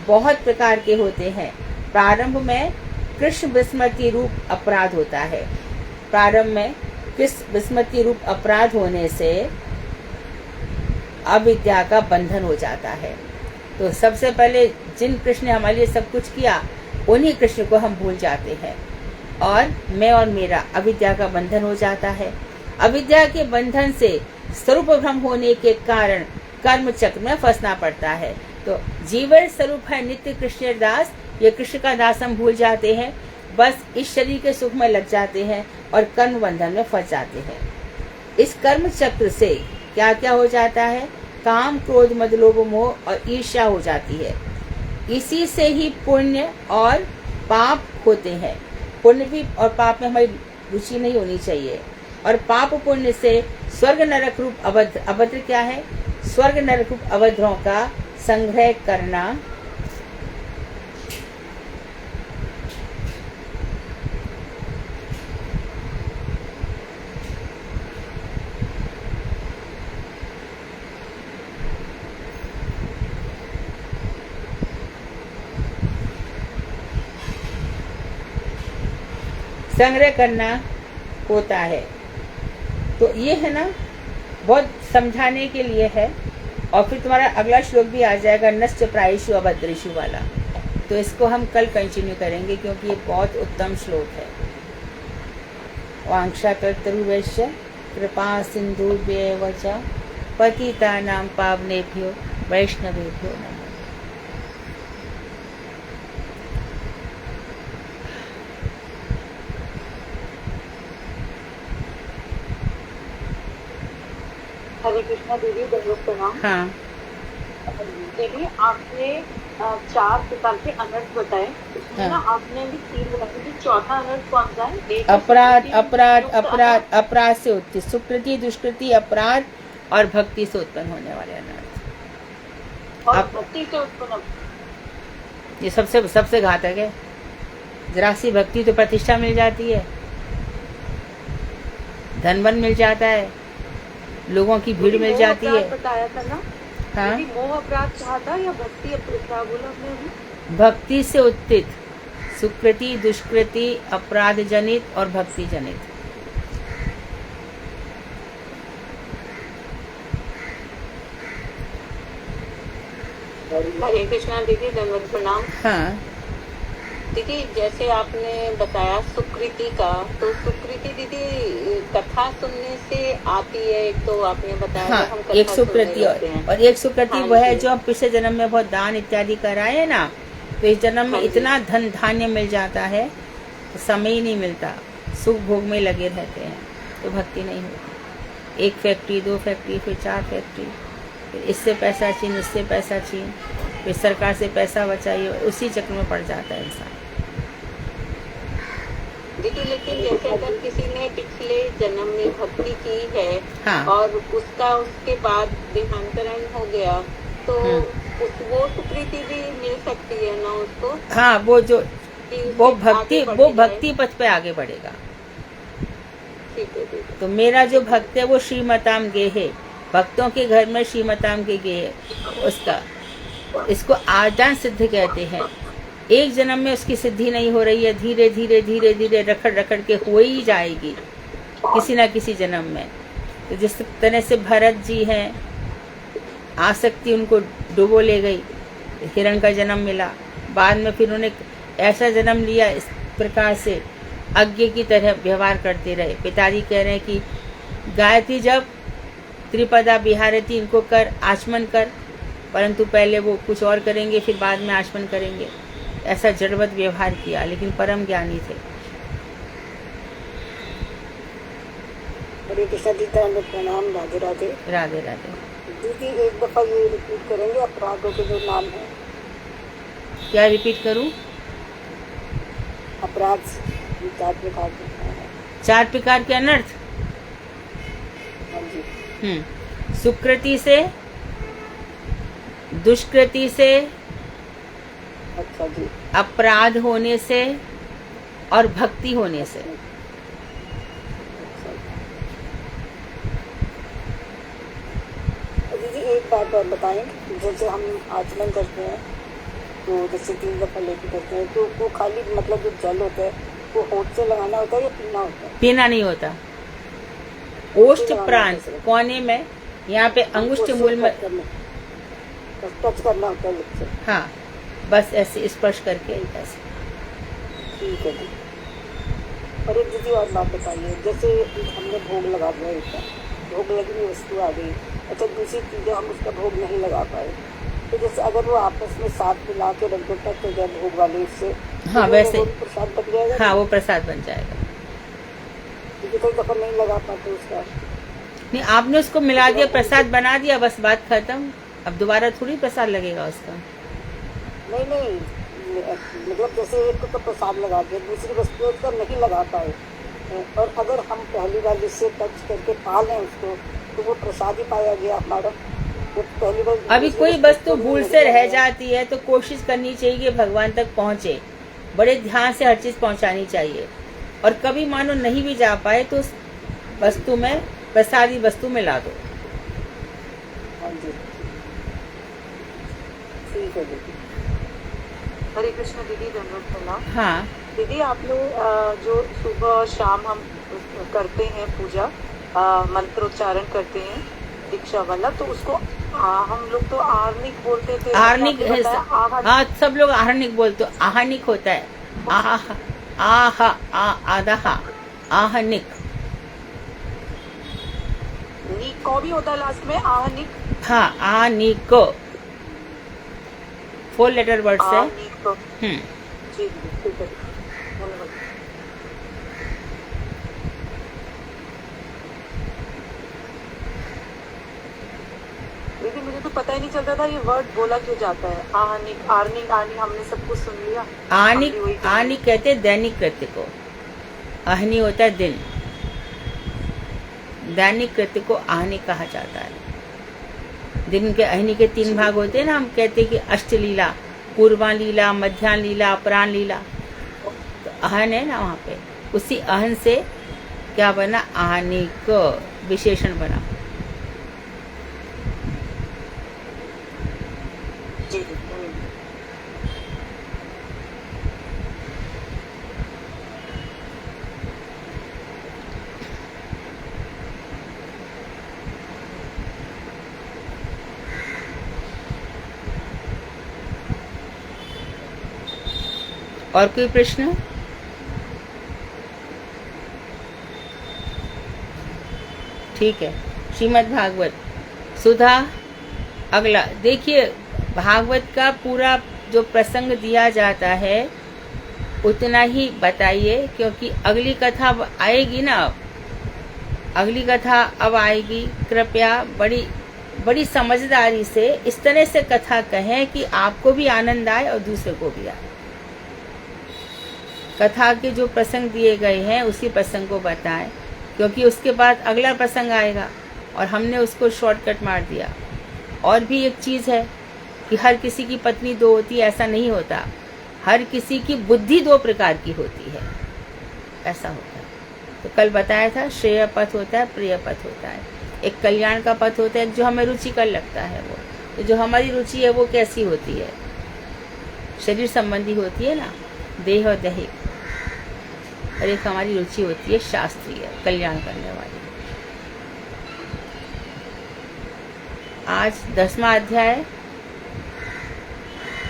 बहुत प्रकार के होते हैं। प्रारंभ में कृष्ण विस्मृति रूप अपराध होता है। प्रारंभ में कृष्ण विस्मृति रूप अपराध होने से अविद्या का बंधन हो जाता है। तो सबसे पहले जिन कृष्ण ने हमारे लिए सब कुछ किया, उन्हीं कृष्ण को हम भूल जाते हैं और मैं और मेरा अविद्या का बंधन हो जाता है। अविद्या के बंधन से स्वरूप भ्रम होने के कारण कर्म चक्र में फंसना पड़ता है। तो जीवन स्वरूप है नित्य कृष्ण दास, ये कृष्ण का दास हम भूल जाते हैं, बस इस शरीर के सुख में लग जाते हैं और कर्म बंधन में फंस जाते हैं। इस कर्म चक्र से क्या क्या हो जाता है? काम, क्रोध, मद, लोभ, मोह और ईर्ष्या हो जाती है। इसी से ही पुण्य और पाप होते हैं। पुण्य भी और पाप में हमारी रुचि नहीं होनी चाहिए। और पाप पुण्य से स्वर्ग नरक रूप अभद्र, अभद्र क्या है? स्वर्ग नरक रूप अभद्रों का संग्रह करना। संग्रह करना होता है। तो ये है ना, बहुत समझाने के लिए है। और फिर तुम्हारा अगला श्लोक भी आ जाएगा, नश्च प्रायेषु अभद्रेषु वाला। तो इसको हम कल कंटिन्यू करेंगे क्योंकि ये बहुत उत्तम श्लोक है। वांक्षा कल्पतरुवैश्य कृपा सिंधुभ्येव च पतितानां पावनेभ्यो वैष्णवेभ्यो नमः। हरे कृष्णा दीदी, दंडवत प्रणाम। हाँ दीदी, आपने 4 प्रकार के अनर्थ बताए, उसमें ना आपने भी 3 बताए कि चौथा अनर्थ कौन सा है? एक अपराध, सुकृति, अपराध, युक्त अपराध, अपराध से उत्पन्न, सुकृति, दुष्कृति, अपराध और भक्ति से उत्पन्न होने वाले अनर्थ। और भक्ति से उत्पन्न। ये सबसे घातक है। जरा सी भक्ति तो प्रतिष्ठा मिल जाती है, धनवन मिल जाता है, लोगों की भीड़ मिल जाती है। बताया था ना? हाँ, मोह अपराध कहा था या भक्ति अपराध? क्या बोला आपने? भक्ति से उत्थित सुकृति, दुष्कृति, अपराध जनित और भक्ति जनित। हरे कृष्णा दीदी, दंडवत प्रणाम। हाँ, दीदी जैसे आपने बताया सुकृति का, तो सुकृति दीदी कथा सुनने से आती है। एक तो आपने बताया हाँ, हम एक कथा सुकृति सुनने लगते हैं। और एक सुकृति हाँ वो है जी। जो हम पिछले जन्म में बहुत दान इत्यादि कराए है ना, तो इस जन्म में हाँ जी। इतना धन धान्य मिल जाता है, समय ही नहीं मिलता, सुख भोग में लगे रहते हैं, तो भक्ति नहीं होती। 1 फैक्ट्री, 2 फैक्ट्री, फिर 4 फैक्ट्री, फिर इससे पैसा छीन, उससे पैसा छीन, फिर सरकार से पैसा बचाइए, उसी चक्र में पड़ जाता है इंसान। दीदी लेकिन जैसे अगर किसी ने पिछले जन्म में भक्ति की है, हाँ। और उसके बाद देहांतरण हो गया, तो वो सुकृति भी मिल सकती है ना उसको? हाँ, वो आगे बढ़ भक्ति पथ पे आगे बढ़ेगा। ठीक है दीदी। तो मेरा जो भक्त है वो श्रीमताम गे है, भक्तों के घर में श्रीमताम के गे है उसका। इसको आदा सिद्ध कहते हैं। एक जन्म में उसकी सिद्धि नहीं हो रही है, धीरे धीरे धीरे धीरे रखड़ रखड़ के हो ही जाएगी किसी ना किसी जन्म में। तो जिस तरह से भरत जी हैं, आसक्ति उनको डुबो ले गई, हिरण का जन्म मिला, बाद में फिर उन्हें ऐसा जन्म लिया, इस प्रकार से अज्ञ की तरह व्यवहार करते रहे। पिताजी कह रहे हैं कि गायत्री जब त्रिपदा बिहारती, इनको कर आचमन कर, परंतु पहले वो कुछ और करेंगे फिर बाद में आचमन करेंगे। ऐसा जड़वत व्यवहार किया, लेकिन परम ज्ञानी थे। हरे कृष्ण जी, प्रणाम, राधे राधे। राधे राधे। दीदी एक दफा ये रिपीट करेंगे अपराधों के जो नाम है? क्या रिपीट करूं? अपराध 4 प्रकार के हैं। 4 प्रकार के अनर्थ। हाँ जी। सुकृति से, दुष्कृति से, अच्छा जी। अपराध होने से और भक्ति होने से। दीदी एक बात और बताएं, जैसे हम आचमन करते हैं तो जैसे 3 दफा लेके करते हैं, तो वो खाली मतलब जो जल होता है वो होठ से लगाना होता है या पीना होता है? पीना नहीं होता। ओष्ठ प्रांत कोने में, यहाँ पे अंगुष्ठ मूल में टच करना होता है लिप से। हाँ, बस ऐसे स्पर्श करके ऐसे। ठीक है जी। और एक दीदी और बात बताइए, जैसे हमने भोग लगा दिया, एक भोग लगी हुई वस्तु आ गई, अच्छा दूसरी चीज़ें हम उसका भोग नहीं लगा पाए, तो जैसे अगर वो आपस में साथ मिला के रख देता तो जब भोग वाले उससे, हाँ तो वैसे वो प्रसाद बन जाएगा? हाँ, वो प्रसाद बन जाएगा। क्योंकि कई दफा नहीं लगा पाते उसका। नहीं, आपने उसको मिला दिया, प्रसाद बना दिया, बस बात खत्म। अब दोबारा थोड़ी प्रसाद लगेगा उसका। नहीं, मतलब जैसे एक को तो प्रसाद लगा दिया, दूसरी वस्तु उसका नहीं लगा पाए, और अगर हम पहली बार इससे टच करके पा लें उसको, तो वो प्रसाद ही पाया गया हमारा। तो पहली बार अभी कोई वस्तु भूल से रह जाती है तो कोशिश करनी चाहिए कि भगवान तक पहुंचे। बड़े ध्यान से हर चीज पहुंचानी चाहिए। और कभी मानो नहीं भी जा पाए तो उस वस्तु में, प्रसादी वस्तु में ला दो। हाँ जी, ठीक है दीदी। हरे कृष्ण दीदी, धन्यवाद प्रणाम। हाँ दीदी, आप लोग जो सुबह और शाम हम करते हैं पूजा, मंत्रोच्चारण करते हैं दीक्षा वाला, तो उसको हम लोग तो आहनिक बोलते थे। आहनिक, हाँ सब लोग आहनिक बोलते। आहनिक होता है आह, आह, आदहा, आहनिक। नीक को भी होता है लास्ट में, आहनिक। हाँ, आहनिक 4 लेटर वर्ड है। जी ठीक है, धन्यवाद। दीदी मुझे तो पता ही नहीं चलता था ये वर्ड बोला क्यों जाता है। आहनिक, आर्निक, आर्निक हमने सब कुछ सुन लिया। आहनिक, आहनिक कहते हैं दैनिक कृत्य को। आहनी होता है दिन, दैनिक कृत्य को आहनी कहा जाता है। दिन के अहनी के 3 भाग होते हैं ना, हम कहते हैं कि अष्टलीला, पूर्वा लीला, मध्यान लीला, अपराह्न लीला। तो अहन है ना वहाँ पे, उसी अहन से क्या बना, आहनिक विशेषण बना। जी और कोई प्रश्न? ठीक है, श्रीमद् भागवत सुधा। अगला देखिए, भागवत का पूरा जो प्रसंग दिया जाता है उतना ही बताइए, क्योंकि अगली कथा अब आएगी ना। अगली कथा अब आएगी। कृपया बड़ी समझदारी से इस तरह से कथा कहें कि आपको भी आनंद आए और दूसरे को भी आए। कथा के जो प्रसंग दिए गए हैं उसी प्रसंग को बताएं, क्योंकि उसके बाद अगला प्रसंग आएगा और हमने उसको शॉर्टकट मार दिया। और भी एक चीज़ है कि हर किसी की पत्नी 2 होती है, ऐसा नहीं होता। हर किसी की बुद्धि 2 प्रकार की होती है, ऐसा होता है। तो कल बताया था, श्रेय पथ होता है, प्रिय पथ होता है। एक कल्याण का पथ होता है जो हमें रुचिकर लगता है वो, तो जो हमारी रुचि है वो कैसी होती है? शरीर संबंधी होती है ना, देह और दैहिक। और एक हमारी रुचि होती है शास्त्रीय, कल्याण करने वाली। आज 10वां अध्याय।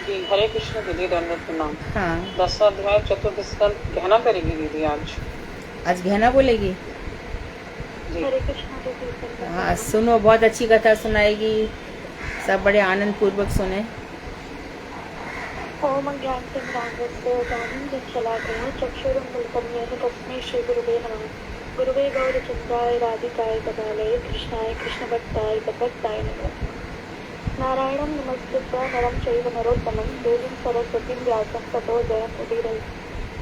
जी हरे कृष्ण दीदी, दंडवत प्रणाम। हाँ, 10वां अध्याय चतुर्दश स्कंद कहना करेगी दीदी आज। आज गहना बोलेगी। जी हरे कृष्ण। हाँ सुनो, बहुत अच्छी कथा सुनाएगी, सब बड़े आनंद पूर्वक सुने। ओम ज्ञानतिमिरान्धस्य ज्ञानाञ्जनशलाकया चक्षुरुन्मिलितं येन तस्मै श्रीगुरुवे नमः। गुरुवे गौरचन्द्राय राधिकाय तदालये कृष्णाय कृष्णभक्ताय तद्भक्ताय नमः। नारायणं नमस्कृत्य नरं चैव नरोत्तमं देवीं सरस्वतीं व्यासं ततो जयमुदीरये।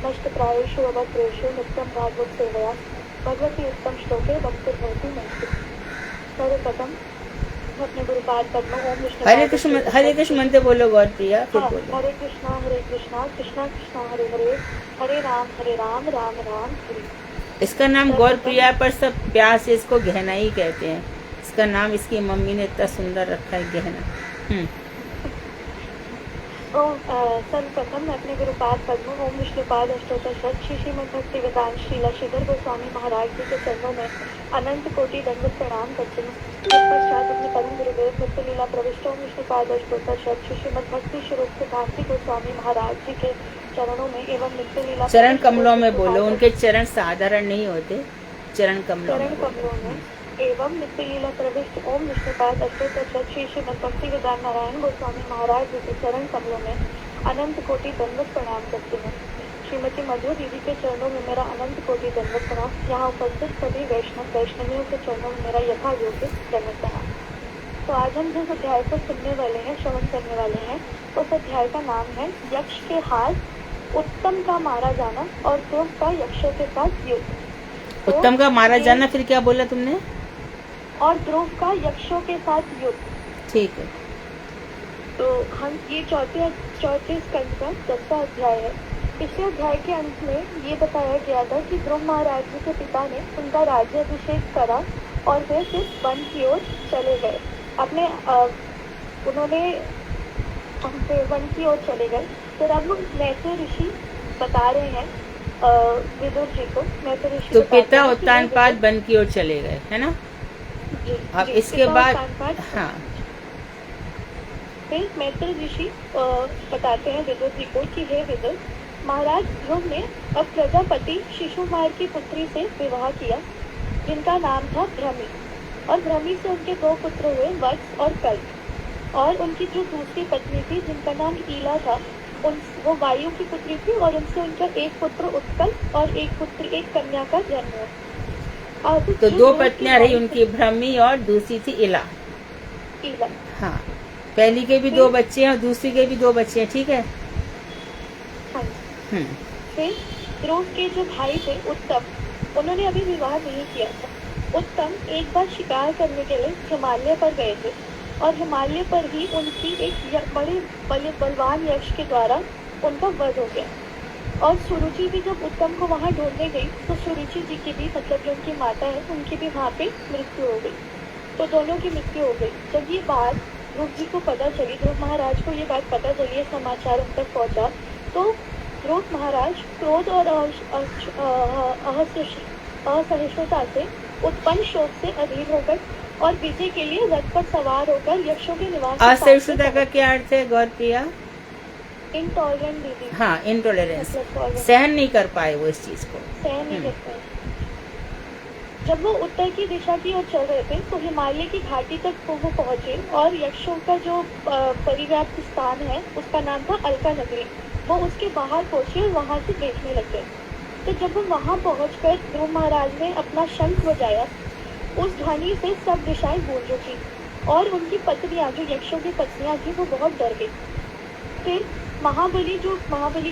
नष्टप्रायेषु अवक्रेषु नित्यं भागवत सेवया भगवती उत्तम श्लोके भक्तिर्भवति नैष्ठिकी। सर्वप्रथम अपने गुरुपाद पद्म ओम विष्णु हरे कृष्ण मंत्र बोलो गौर प्रिया, फिर बोलो। हरे कृष्णा कृष्णा कृष्णा हरे हरे, हरे राम राम राम हरे। इसका नाम गौर प्रिया, पर सब प्यार से इसको गहना ही कहते हैं। इसका नाम इसकी मम्मी ने इतना सुंदर रखा है, गहना। सर्वप्रथम मैं अपने गुरुपाद पद्म ओम विष्णुपाद अष्टोत्तर शत श्री श्रीमद् भक्ति वेदांत श्रीला श्रीधर गोस्वामी महाराज जी के चरणों में अनंत कोटि दंडवत प्रणाम करती हूँ। तत्पश्चात अपने परम गुरुदेव नित्य लीला प्रविष्ट ओम विष्णुपाद अष्टोत्तर शत श्री श्रीमद् भक्ति स्वरूप सिद्धांति गोस्वामी महाराज जी के चरणों में एवं नित्य लीला चरण कमलों में बोलो, उनके चरण साधारण नहीं होते, चरण कमलों में एवं नित्य लीला प्रविष्ट ओम विष्णुपाद अष्टोत्तर श्री श्रीमद् भक्ति वेदांत नारायण गोस्वामी महाराज जी के चरण कमलों में अनंत कोटि दंडवत प्रणाम करती हूँ। श्रीमती मधु दीदी के चरणों में मेरा अनंत कोटि दंडवत प्रणाम। यहाँ उपस्थित सभी वैष्णवियों के चरणों में मेरा यथा योग्य दंडवत प्रणाम। तो आज हम जिस अध्याय को सुनने वाले हैं, श्रवण करने वाले हैं, उस अध्याय का नाम है यक्ष के हाथ, उत्तम का मारा जाना और ध्रुव का यक्षों के साथ युद्ध। उत्तम का मारा जाना, फिर क्या बोला तुमने? और ध्रुव का यक्षों के साथ युद्ध। ठीक है। तो हम ये चौथे स्कंद का 10वां अध्याय है। पिछले अध्याय के अंत में ये बताया गया था कि ध्रुव महाराज जी के पिता ने उनका राज्याभिषेक करा और वे फिर वन की ओर चले गए। अपने उन्होंने वन की ओर चले गए। फिर अब मैत्रेय ऋषि बता रहे हैं विदुर जी को। मैत्रेय ऋषि तो पिता उत्तानपाद वन की ओर चले गए, है ना? अब इसके बाद हाँ, फिर मैत्रेय ऋषि बताते हैं विदुर जी को कि हे विदुर, महाराज ध्रुव ने अब प्रजापति शिशुमार की पुत्री से विवाह किया, जिनका नाम था भ्रमी। और भ्रमी से उनके 2 पुत्र हुए, वत्स और कल्प। और उनकी जो दूसरी पत्नी थी जिनका नाम ईला था, वो वायु की पुत्री थी और उनसे उनका एक पुत्र उत्कल और एक कन्या का जन्म हुआ। तो 2 पत्नियां रही उनकी, भ्रमी और दूसरी थी इला। हाँ, पहली के भी 2 बच्चे हैं और दूसरी के भी 2 बच्चे हैं, ठीक है। हाँ। फिर ध्रुव के जो भाई थे उत्तम, उन्होंने अभी विवाह नहीं किया था। उत्तम एक बार शिकार करने के लिए हिमालय पर गए थे और हिमालय पर ही उनकी एक बड़े बलवान यक्ष के द्वारा उनका वध हो गया। और सुरुचि भी जब उत्तम को वहाँ ढूंढने गई तो सुरुचि जी की भी, मतलब जो उनकी माता है, उनकी भी वहाँ पे मृत्यु हो गई। तो दोनों की मृत्यु हो गई। जब ये बात ध्रुव जी को पता चली, ध्रुव महाराज को ये बात पता चली, ये समाचार उन तक पहुँचा, तो ध्रुव महाराज क्रोध और असहिष्णुता से उत्पन्न शोक से अधीर होकर और विजय के लिए रथ पर सवार होकर यक्षों के निवास। असहिष्णुता का क्या अर्थ है गौर प्रिया? इंटॉलरेंट दीदी। हाँ, इंटॉलरेंस, सहन नहीं कर पाए वो इस चीज को, सहन नहीं कर पाए। जब वो उत्तर की दिशा की ओर चल रहे थे तो हिमालय की घाटी तक वो पहुंचे और यक्षों का जो परिव्याप्त स्थान है उसका नाम था अलका नगरी। वो उसके बाहर पहुंचे और वहां से देखने लग गए। तो जब वो वहां पहुंचकर ध्रुव महाराज ने अपना शंख बजाया, उस ध्वनि से सब दिशाएं गूंज उठी और उनकी पत्नियां, जो यक्षों की पत्नियां थी, वो बहुत डर गई। फिर महाबली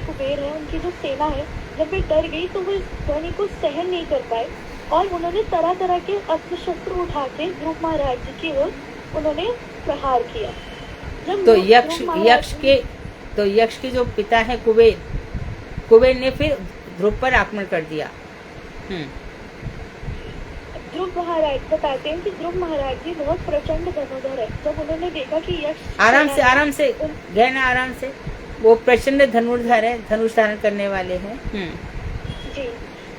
कुबेर है, उनकी जो सेना है, जब वे डर गई तो वो इस ध्वनि को सहन नहीं कर पाए और उन्होंने तरह तरह के अस्त्र शस्त्र उठा के ध्रुव महाराज जी की ओर उन्होंने प्रहार किया। जब तो यक्ष के जो पिता है कुबेर ने फिर ध्रुव पर आक्रमण कर दिया। ध्रुव ध्रुव महाराज बताते हैं कि ध्रुव महाराज जी बहुत प्रचंड धनुधर है। जब उन्होंने देखा कि यक्ष आराम से गहना आराम से, वो प्रचंड धनुर्धर है, धनुष धारण करने वाले हैं। जी,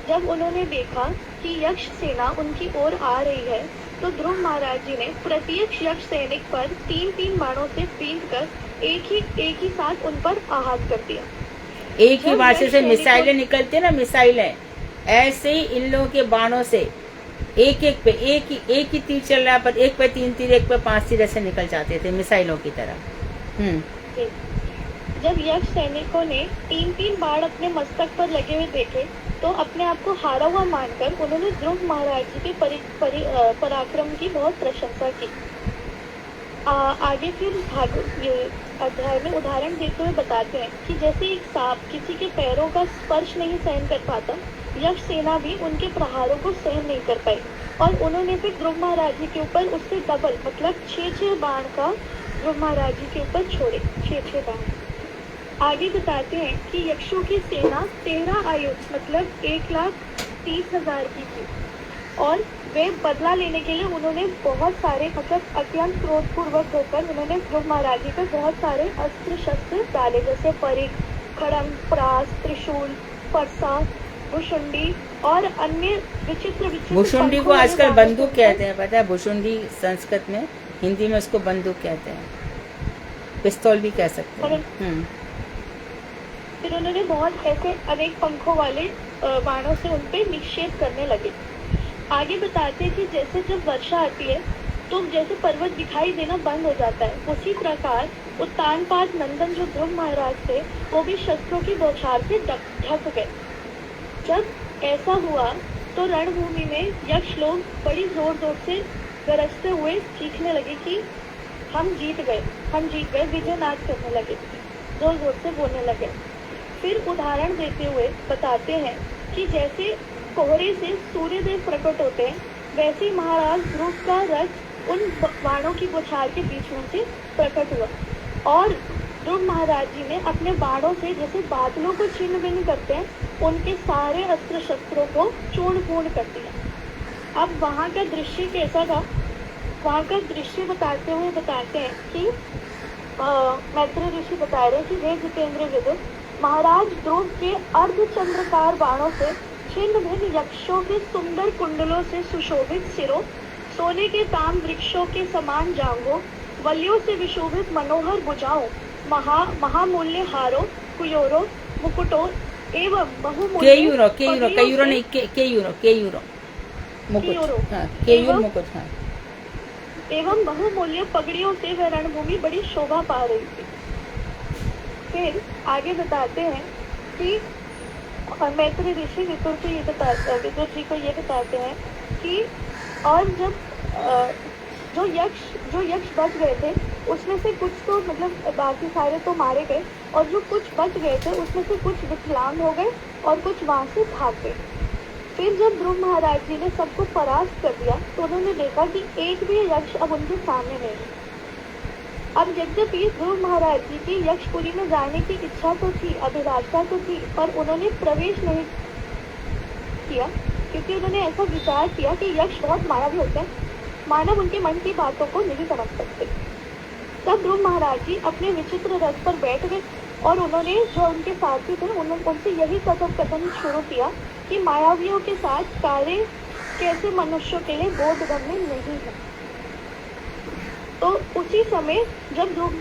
जब उन्होंने देखा कि यक्ष सेना उनकी ओर आ रही है तो ध्रुव महाराज जी ने प्रत्येक यक्ष सैनिक पर 3-3 बाणों से बींधकर एक ही साथ उन पर आघात कर दिया। एक ही बार से मिसाइलें निकलती है ना, मिसाइलें, ऐसे ही इन लोगों के बाणों से एक ही तीर चल रहा है, पर एक पे 3 तीर, एक पे 5 तीर ऐसे निकल जाते थे मिसाइलों की तरह। जब यक्ष सैनिकों ने 3-3 बाण अपने मस्तक पर लगे हुए देखे तो अपने आप को हारा हुआ मानकर उन्होंने ध्रुव महाराज जी के पराक्रम की बहुत प्रशंसा की। आगे फिर अध्याय में उदाहरण देते हुए बताते हैं कि जैसे एक सांप किसी के पैरों का स्पर्श नहीं सहन कर पाता, यक्ष सेना भी उनके प्रहारों को सहन नहीं कर पाई और उन्होंने फिर ध्रुव महाराज जी के ऊपर उससे डबल मतलब 6 बाण का ध्रुव महाराज जी के ऊपर छोड़े, 6 बाण। आगे बताते हैं कि यक्षों की सेना 13 आयुध मतलब 1,30,000 की थी और वे बदला लेने के लिए उन्होंने बहुत सारे मतलब अत्यंत क्रोधपूर्वक होकर उन्होंने ध्रुव महाराज जी पर बहुत सारे अस्त्र शस्त्र डाले, जैसे परिघ, खड़ग, प्रास, त्रिशूल, फरसा, भुशुंडी और अन्य विचित्र भुशुंडी को आजकल बंदूक कहते हैं, पता है? भुशुंडी संस्कृत में, हिंदी में उसको बंदूक कहते हैं, पिस्तौल भी कह सकते हैं। फिर उन्होंने बहुत ऐसे अनेक पंखों वाले बाणों से उन पे निक्षेप करने लगे। आगे बताते हैं कि जैसे जब वर्षा आती है तो जैसे पर्वत दिखाई देना बंद हो जाता है, उसी प्रकार उत्तानपाद नंदन जो ध्रुव महाराज थे वो भी शस्त्रों की बौछार से ढक गए। जब ऐसा हुआ तो रणभूमि में यक्ष लोग बड़ी जोर से गरजते हुए चीखने लगे कि हम जीत गए, विजयनाद करने लगे, जोर से बोलने लगे। फिर उदाहरण देते हुए बताते हैं कि जैसे कोहरे से सूर्यदेव प्रकट होते हैं, वैसे ही महाराज ध्रुव का रथ उन बाणों की बौछार के बीच में से प्रकट हुआ और ध्रुव महाराज जी ने अपने बाणों से जैसे बादलों को छिन्न भिन्न करते हैं, उनके सारे अस्त्र शस्त्रों को चूर्ण पूर्ण कर दिया। अब वहाँ का दृश्य कैसा था? वहाँ का दृश्य बताते हुए बताते हैं कि मैत्री ऋषि बता रहे कि वे जितेंद्र विदुर महाराज ध्रुव के अर्धचंद्रकार बाणों से छिन्न भिन्न यक्षों के सुंदर कुंडलों से सुशोभित सिरों, सोने के ताम वृक्षों के समान जांघों, वलियों से विशोभित मनोहर भुजाओं, महामूल्य हारों, कुयोरों, मुकुटों एवं एवं बहुमूल्य पगड़ियों से वह रणभूमि बड़ी शोभा पा रही थी। फिर आगे बताते हैं कि मैत्री ऋषि विदुर जी को ये बताते हैं कि और जब जो यक्ष बच गए थे उसमें से कुछ तो मतलब बाकी सारे तो मारे गए और जो कुछ बच गए थे उसमें से कुछ विकलांग हो गए और कुछ वहां से भाग गए। फिर जब ध्रुव महाराज जी ने सबको परास्त कर दिया तो उन्होंने देखा कि एक भी यक्ष अब उनके सामने नहीं है। अब यद्यपि ध्रुव महाराज जी की यक्षपुरी में जाने की इच्छा तो थी, अभिलाषा तो थी, पर उन्होंने प्रवेश नहीं किया क्योंकि उन्होंने ऐसा विचार किया कि यक्ष बहुत मायावी होते हैं, मानव उनके मन की बातों को नहीं समझ सकते। तब ध्रुव महाराज जी अपने विचित्र रथ पर बैठ गए और उन्होंने जो उनके साथी थे उनसे यही कथन शुरू किया कि मायावियों के साथ कार्य कैसे मनुष्यों के लिए बोधगम्य नहीं है। तो उसी समय जब ध्रुव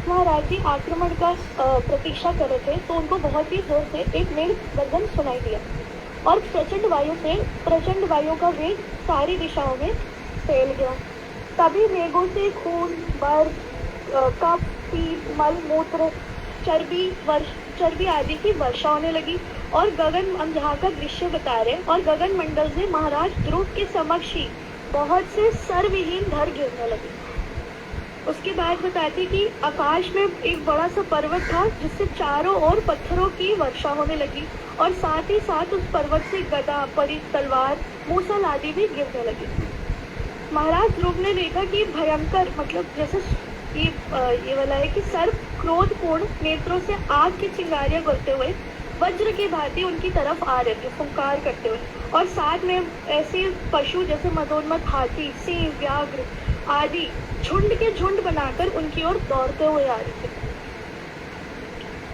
महाराज जी आक्रमण का प्रतीक्षा कर रहे थे तो उनको बहुत ही जोर से एक मेघ गर्जन सुनाई दिया और प्रचंड वायु का वेग सारी दिशाओं में फैल गया। तभी मेघों से खून, बर्फ, कफ, पीप, मल, मूत्र, चर्बी आदि की वर्षा होने लगी और हम जहाँ का दृश्य बता रहे और गगन मंडल से महाराज ध्रुव के समक्ष ही बहुत से सर्वहीन धर गिरने लगे। उसके बाद बताते कि आकाश में एक बड़ा सा पर्वत था जिससे चारों ओर पत्थरों की वर्षा होने लगी और साथ ही साथ उस पर्वत से गदा, परिघ, तलवार, मूसल आदि भी गिरने लगे। महाराज ध्रुव ने देखा कि भयंकर मतलब जैसे ये वाला है कि सर्प क्रोधपूर्ण नेत्रों से आग की चिंगारियां करते हुए वज्र की भांति उनकी तरफ आ रहे थे फुंकार करते हुए, और साथ में ऐसे पशु जैसे मदोन्मत्त हाथी, सिंह, व्याघ्र आदि झुंड के झुंड बनाकर उनकी ओर दौड़ते हुए आ रहे थे।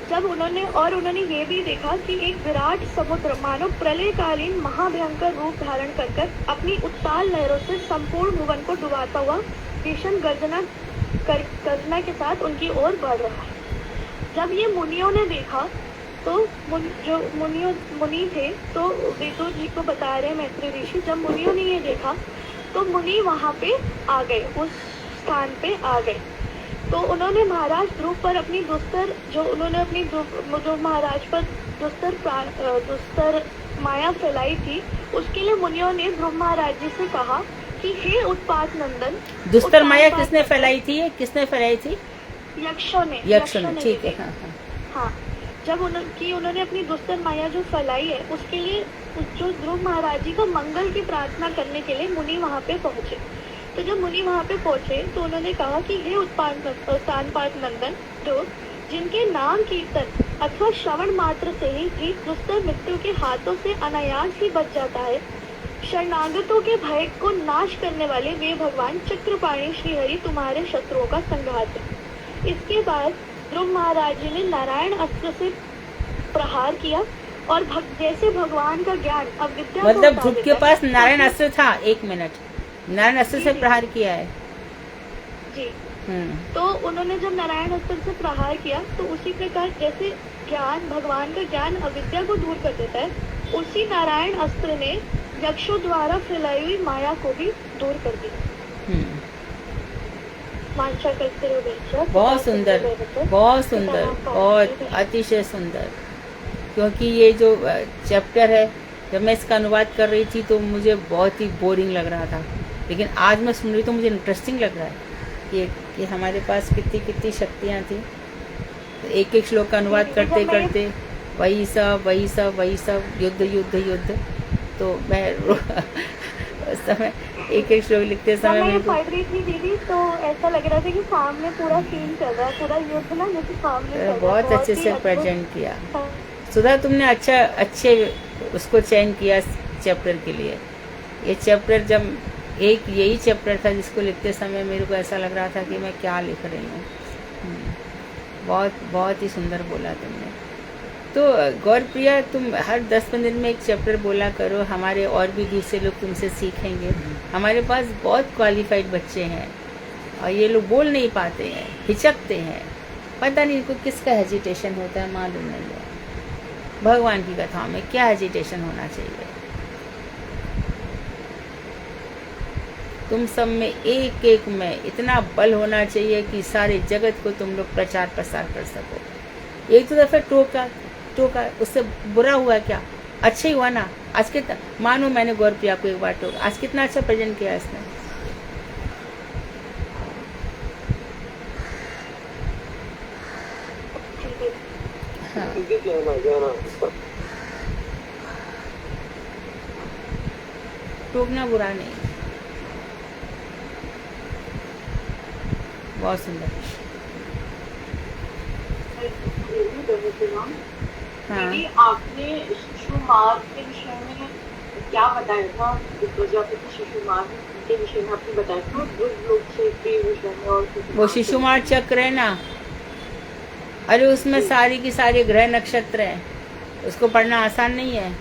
जब उन्होंने ये भी देखा कि एक विराट समुद्र मानो प्रलयकालीन महाभयंकर रूप धारण कर अपनी उत्ताल लहरों से संपूर्ण भुवन को डुबाता हुआ भीषण गर्जना के साथ उनकी ओर बढ़ रहा है। जब ये मुनियों ने देखा तो जो मुनि थे तो विदुर जी को बता रहे मैत्री ऋषि, जब मुनियों ने ये देखा तो मुनि वहाँ पे आ गए, उस स्थान पे आ गए। तो उन्होंने महाराज ध्रुव पर अपनी दुस्तर महाराज पर दुस्तर माया फैलाई थी, उसके लिए मुनियों ने ध्रुव महाराज जी से कहा कि हे उत्पात नंदन। दुस्तर माया किसने फैलाई थी? किसने फैलाई थी? यक्षों ने। ठीक है। हाँ, जब उन्होंने अपनी दुस्तर माया जो फैलाई है उसके लिए जो ध्रुव महाराज जी का मंगल की प्रार्थना करने के लिए मुनि वहाँ पे पहुँचे। तो जब मुनि वहाँ पे पहुँचे तो उन्होंने कहा कि हे उत्तानपाद नंदन ध्रुव, जिनके नाम कीर्तन अथवा श्रवण मात्र से ही दुस्तर मृत्यु के हाथों से अनायास ही बच जाता है, शरणागतों के भय को नाश करने वाले वे भगवान चक्रपाणी श्रीहरि तुम्हारे शत्रुओं का संघात है। इसके बाद ध्रुव महाराज जी ने नारायण अस्त्र से प्रहार किया और जैसे भगवान का ज्ञान अविद्या मतलब ध्रुव के पास नारायण अस्त्र था। 1 मिनट, नारायण अस्त्र से प्रहार किया है जी। तो उन्होंने जब नारायण अस्त्र से प्रहार किया तो उसी प्रकार जैसे ज्ञान, भगवान का ज्ञान अविद्या को दूर कर देता है, उसी नारायण अस्त्र ने यक्षों द्वारा फैलाई हुई माया को भी दूर कर दिया। वांछा करते हुए बहुत सुंदर, बहुत सुंदर, बहुत अतिशय सुंदर। क्योंकि ये जो चैप्टर है, जब मैं इसका अनुवाद कर रही थी तो मुझे बहुत ही बोरिंग लग रहा था, लेकिन आज मैं सुन रही तो मुझे इंटरेस्टिंग लग रहा है कि हमारे पास कितनी शक्तियाँ थी। तो एक एक श्लोक का अनुवाद करते करते वही सब युद्ध। तो मैं उस समय एक एक श्लोक लिखते समय मैं पढ़ रही थी दीदी, तो ऐसा लग रहा था कि सामने पूरा सीन चल रहा है, पूरा युद्ध ना जैसे सामने चल रहा है। बहुत अच्छे से प्रेजेंट किया सुधा, तुमने अच्छे उसको चयन किया चैप्टर के लिए। ये चैप्टर जब यही चैप्टर था जिसको लिखते समय मेरे को ऐसा लग रहा था कि मैं क्या लिख रही हूँ। बहुत ही सुंदर बोला तुमने। तो गौरप्रिया, तुम हर 10-15 दिन में एक चैप्टर बोला करो, हमारे और भी दूसरे लोग तुमसे सीखेंगे। हमारे पास बहुत क्वालिफाइड बच्चे हैं और ये लोग बोल नहीं पाते हैं, हिचकते हैं, पता नहीं इनको किसका हेजिटेशन होता है, मालूम नहीं है। भगवान की कथाओं में क्या हेजिटेशन होना चाहिए? तुम सब में एक एक में इतना बल होना चाहिए कि सारे जगत को तुम लोग प्रचार प्रसार कर सको। एक तो दफे टोका, उससे बुरा हुआ क्या? अच्छा ही हुआ ना। आज कितना, मानो मैंने गौरप्रिया को एक बार टोका, आज कितना अच्छा प्रेजेंट किया इसने। हाँ, टोकना बुरा नहीं, बहुत सुंदर। हाँ, दीदी, आपने शिशु मार्ग के विषय में क्या बताया था? प्रजापति शिशु मार्ग के विषय में आपने बताया था लोक क्षेत्र के विषय में, और वो शिशु मार्ग चक्र है ना, अरे उसमें सारी की सारी ग्रह नक्षत्र हैं, उसको पढ़ना आसान नहीं है।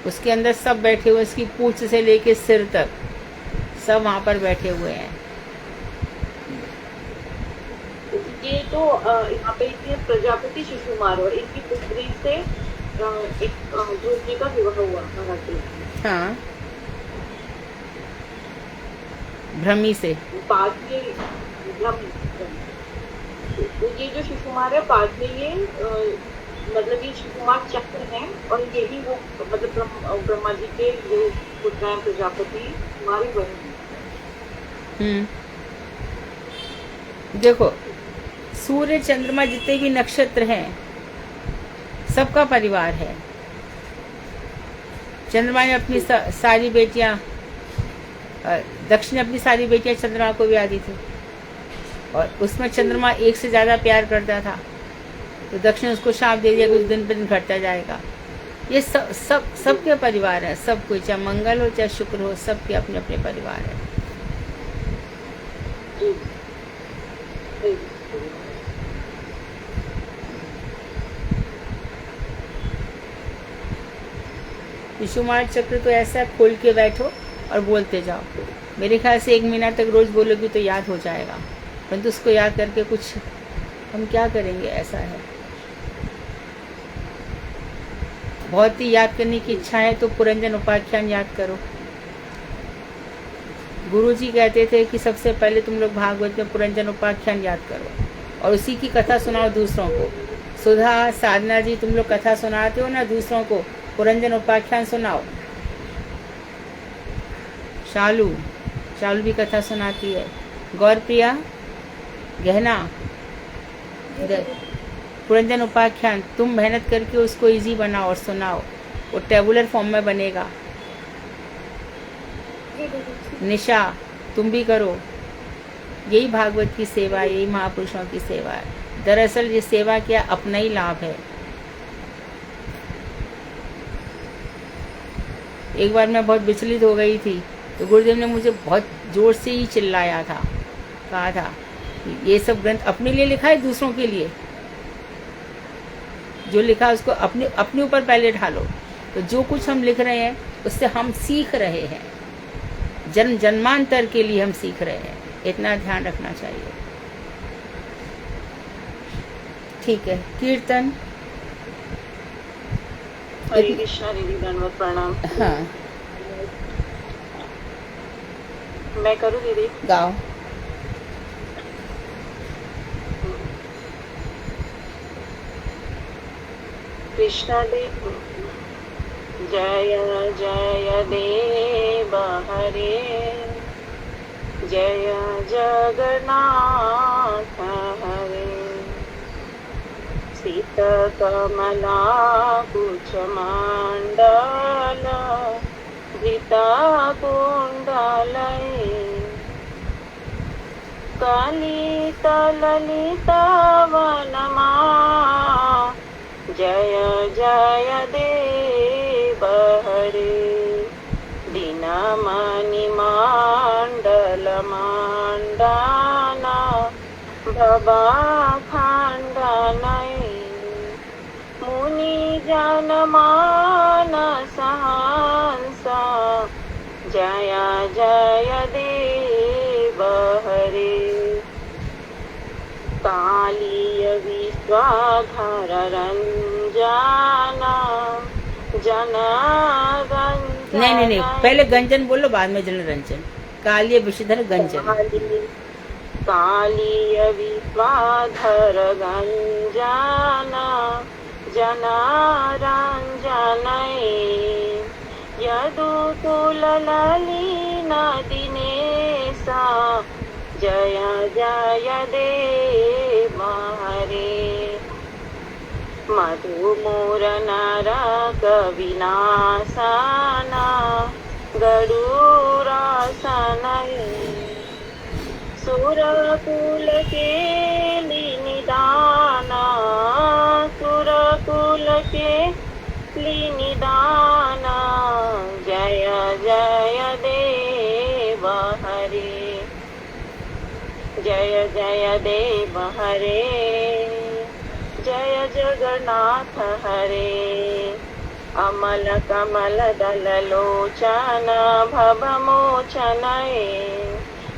उसके अंदर सब बैठे हुए, उसकी पूंछ से लेके सिर तक सब वहाँ पर बैठे हुए हैं। ये तो यहाँ पे प्रजापति शिशु मार्ग और इनकी पुत्री से एक ध्रुव जी का विवाह हुआ महाराज। हाँ, भ्रमी से। बाद में तो ये जो शिशुमार है, बाद में ये मतलब ये शिशुमार चक्र है, और यही वो मतलब ब्रह्मा जी के जो पुत्र हैं प्रजापति हमारे बने। देखो, सूर्य चंद्रमा जितने भी नक्षत्र हैं सबका परिवार है। चंद्रमा ने अपनी सारी बेटियां, दक्ष ने अपनी सारी बेटियां चंद्रमा को ब्याह दी थी, और उसमें चंद्रमा एक से ज्यादा प्यार करता था। तो दक्ष ने उसको शाप दे दिया, कुछ दिन पे दिन घटता जाएगा। ये सबके परिवार है, सब कोई, चाहे मंगल हो चाहे शुक्र हो, सबके अपने अपने परिवार है। विषुमार्ग चक्र तो ऐसा है, खोल के बैठो और बोलते जाओ। मेरे ख्याल से 1 महीना तक रोज बोलोगी तो याद हो जाएगा, परंतु उसको याद करके कुछ हम क्या करेंगे, ऐसा है। बहुत ही याद करने की इच्छा है तो पुरंजन उपाख्यान याद करो। गुरुजी कहते थे कि सबसे पहले तुम लोग भागवत में पुरंजन उपाख्यान याद करो और उसी की कथा सुनाओ दूसरों को। सुधा, साधना जी, तुम लोग कथा सुनाते हो ना दूसरों को, पुरंजन उपाख्यान सुनाओ। शालू भी कथा सुनाती है। गौरप्रिया, गहना, पुरंजन उपाख्यान तुम मेहनत करके उसको इजी बनाओ और सुनाओ, वो टेबुलर फॉर्म में बनेगा। निशा, तुम भी करो। यही भागवत की सेवा है, यही महापुरुषों की सेवा है। दरअसल ये सेवा क्या, अपना ही लाभ है। एक बार मैं बहुत विचलित हो गई थी तो गुरुदेव ने मुझे बहुत जोर से ही चिल्लाया था, कहा था ये सब ग्रंथ अपने लिए लिखा है, दूसरों के लिए। जो लिखा है उसको अपने ऊपर पहले ढालो। तो जो कुछ हम लिख रहे हैं उससे हम सीख रहे हैं, जन्म जन्मांतर के लिए हम सीख रहे हैं, इतना ध्यान रखना चाहिए। ठीक है, कीर्तन। हरे कृष्णा दीदी, धन्यवाद, प्रणाम। हाँ, मैं करूँ दीदी? गाओ। कृष्ण देव जय जय देव हरे, जय जगन्नाथ हरे। सीत कमला कुच मंडल, धृता कुंडलये, कलित ललिता वनमा, जय जय देव हरे। दीनमणि मंडल मंडना, भवा खंडनये, मुनि जन मानस हंसा, जय जय देव हरे। कालीय विश्वाधर रंजना, जनारंजन। नहीं, पहले गंजन बोलो, बाद में जनरंजन। कालीय विश्वधर गंजन। कालीय विश्वाधर गंजना, जनारंजनये, यदुकुल ललिना दिनेशा, जय जय देव हरे। मधुमूर नरक विनाशना, गरुड़ासनये, सुरकुल के निदाना, सुरकुल के निदाना, जय जय देव हरे, जय जय देव हरे, जय जगन्नाथ हरे। अमल कमल दल लोचन भवमोचनये,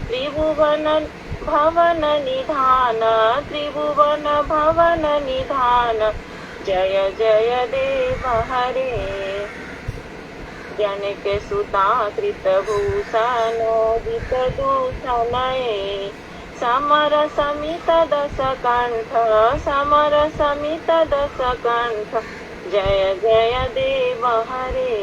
त्रिभुवन भवन निधान, त्रिभुवन भवन निधान, जय जय देव हरे। जनक सुता कृत भूषणोदित दूषणये, समर समित दस कंठ, समर समित दस कंठ, जय जय देव हरे।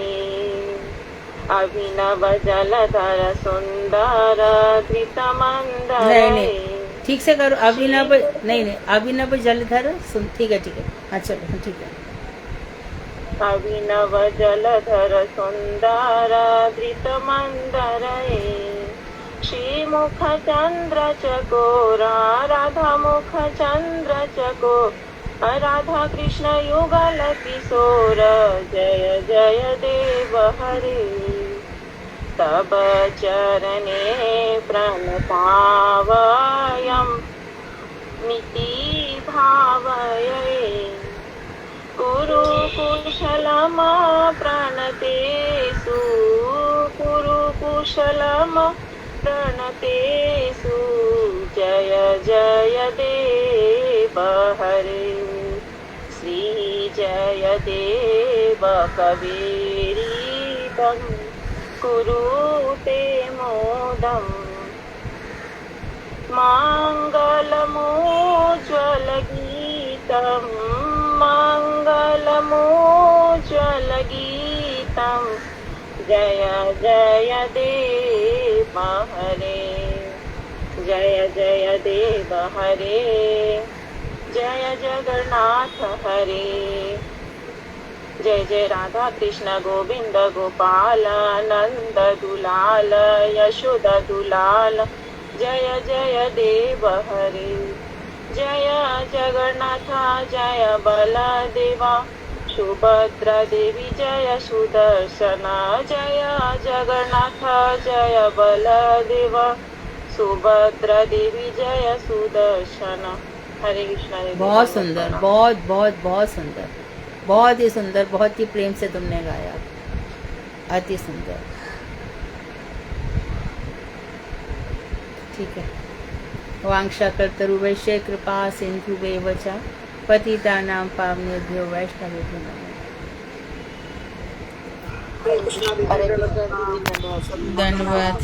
अभिनव जलधर सुंदर धृत मंदर। नहीं, ठीक से करो। अभिनव नहीं, अभिनव जलधर सुन। ठीक है, हाँ चलो, ठीक है। अभिनव जलधर सुंदर धृत मंदर, श्रीमुख चंद्र चकोरा, राधा मुख चंद्र चकोर, राधा कृष्ण युगल किशोर जय जय देव हरे तब चरणे प्रणतावयं मिति भावये कुरु कुशलम प्रणतेषु कुरु कुशलम प्रणतेषु जय जय देव हरे श्री जय देव कवीरीतं कुरुते मोदम् मङ्गलमोज्ज्वलगीतं मङ्गलमोज्ज्वलगीतं जय जय देव हरे जय जय देव हरे जय जगन्नाथ हरे जय जय राधा कृष्ण गोविंद गोपाल नंद दुलाल यशोदा दुलाल जय जय देव हरे जय जगन्नाथ जय बलदेवा सुभद्रा देवी जय सुदर्शन जय जगन्नाथ जय बलदेवा सुभद्रा देवी जय सुदर्शन हरे कृष्ण बहुत सुंदर, बहुत बहुत बहुत सुंदर, बहुत ही सुंदर, बहुत ही प्रेम से तुमने गाया, अति सुंदर। ठीक है। वांक्षा कर्तरुवैश्य कृपा सिंधुवेव च पतितानां पावनेभ्यो वैष्णवेभ्यो नमः। हरे कृष्णा दीदी, धन्यवाद।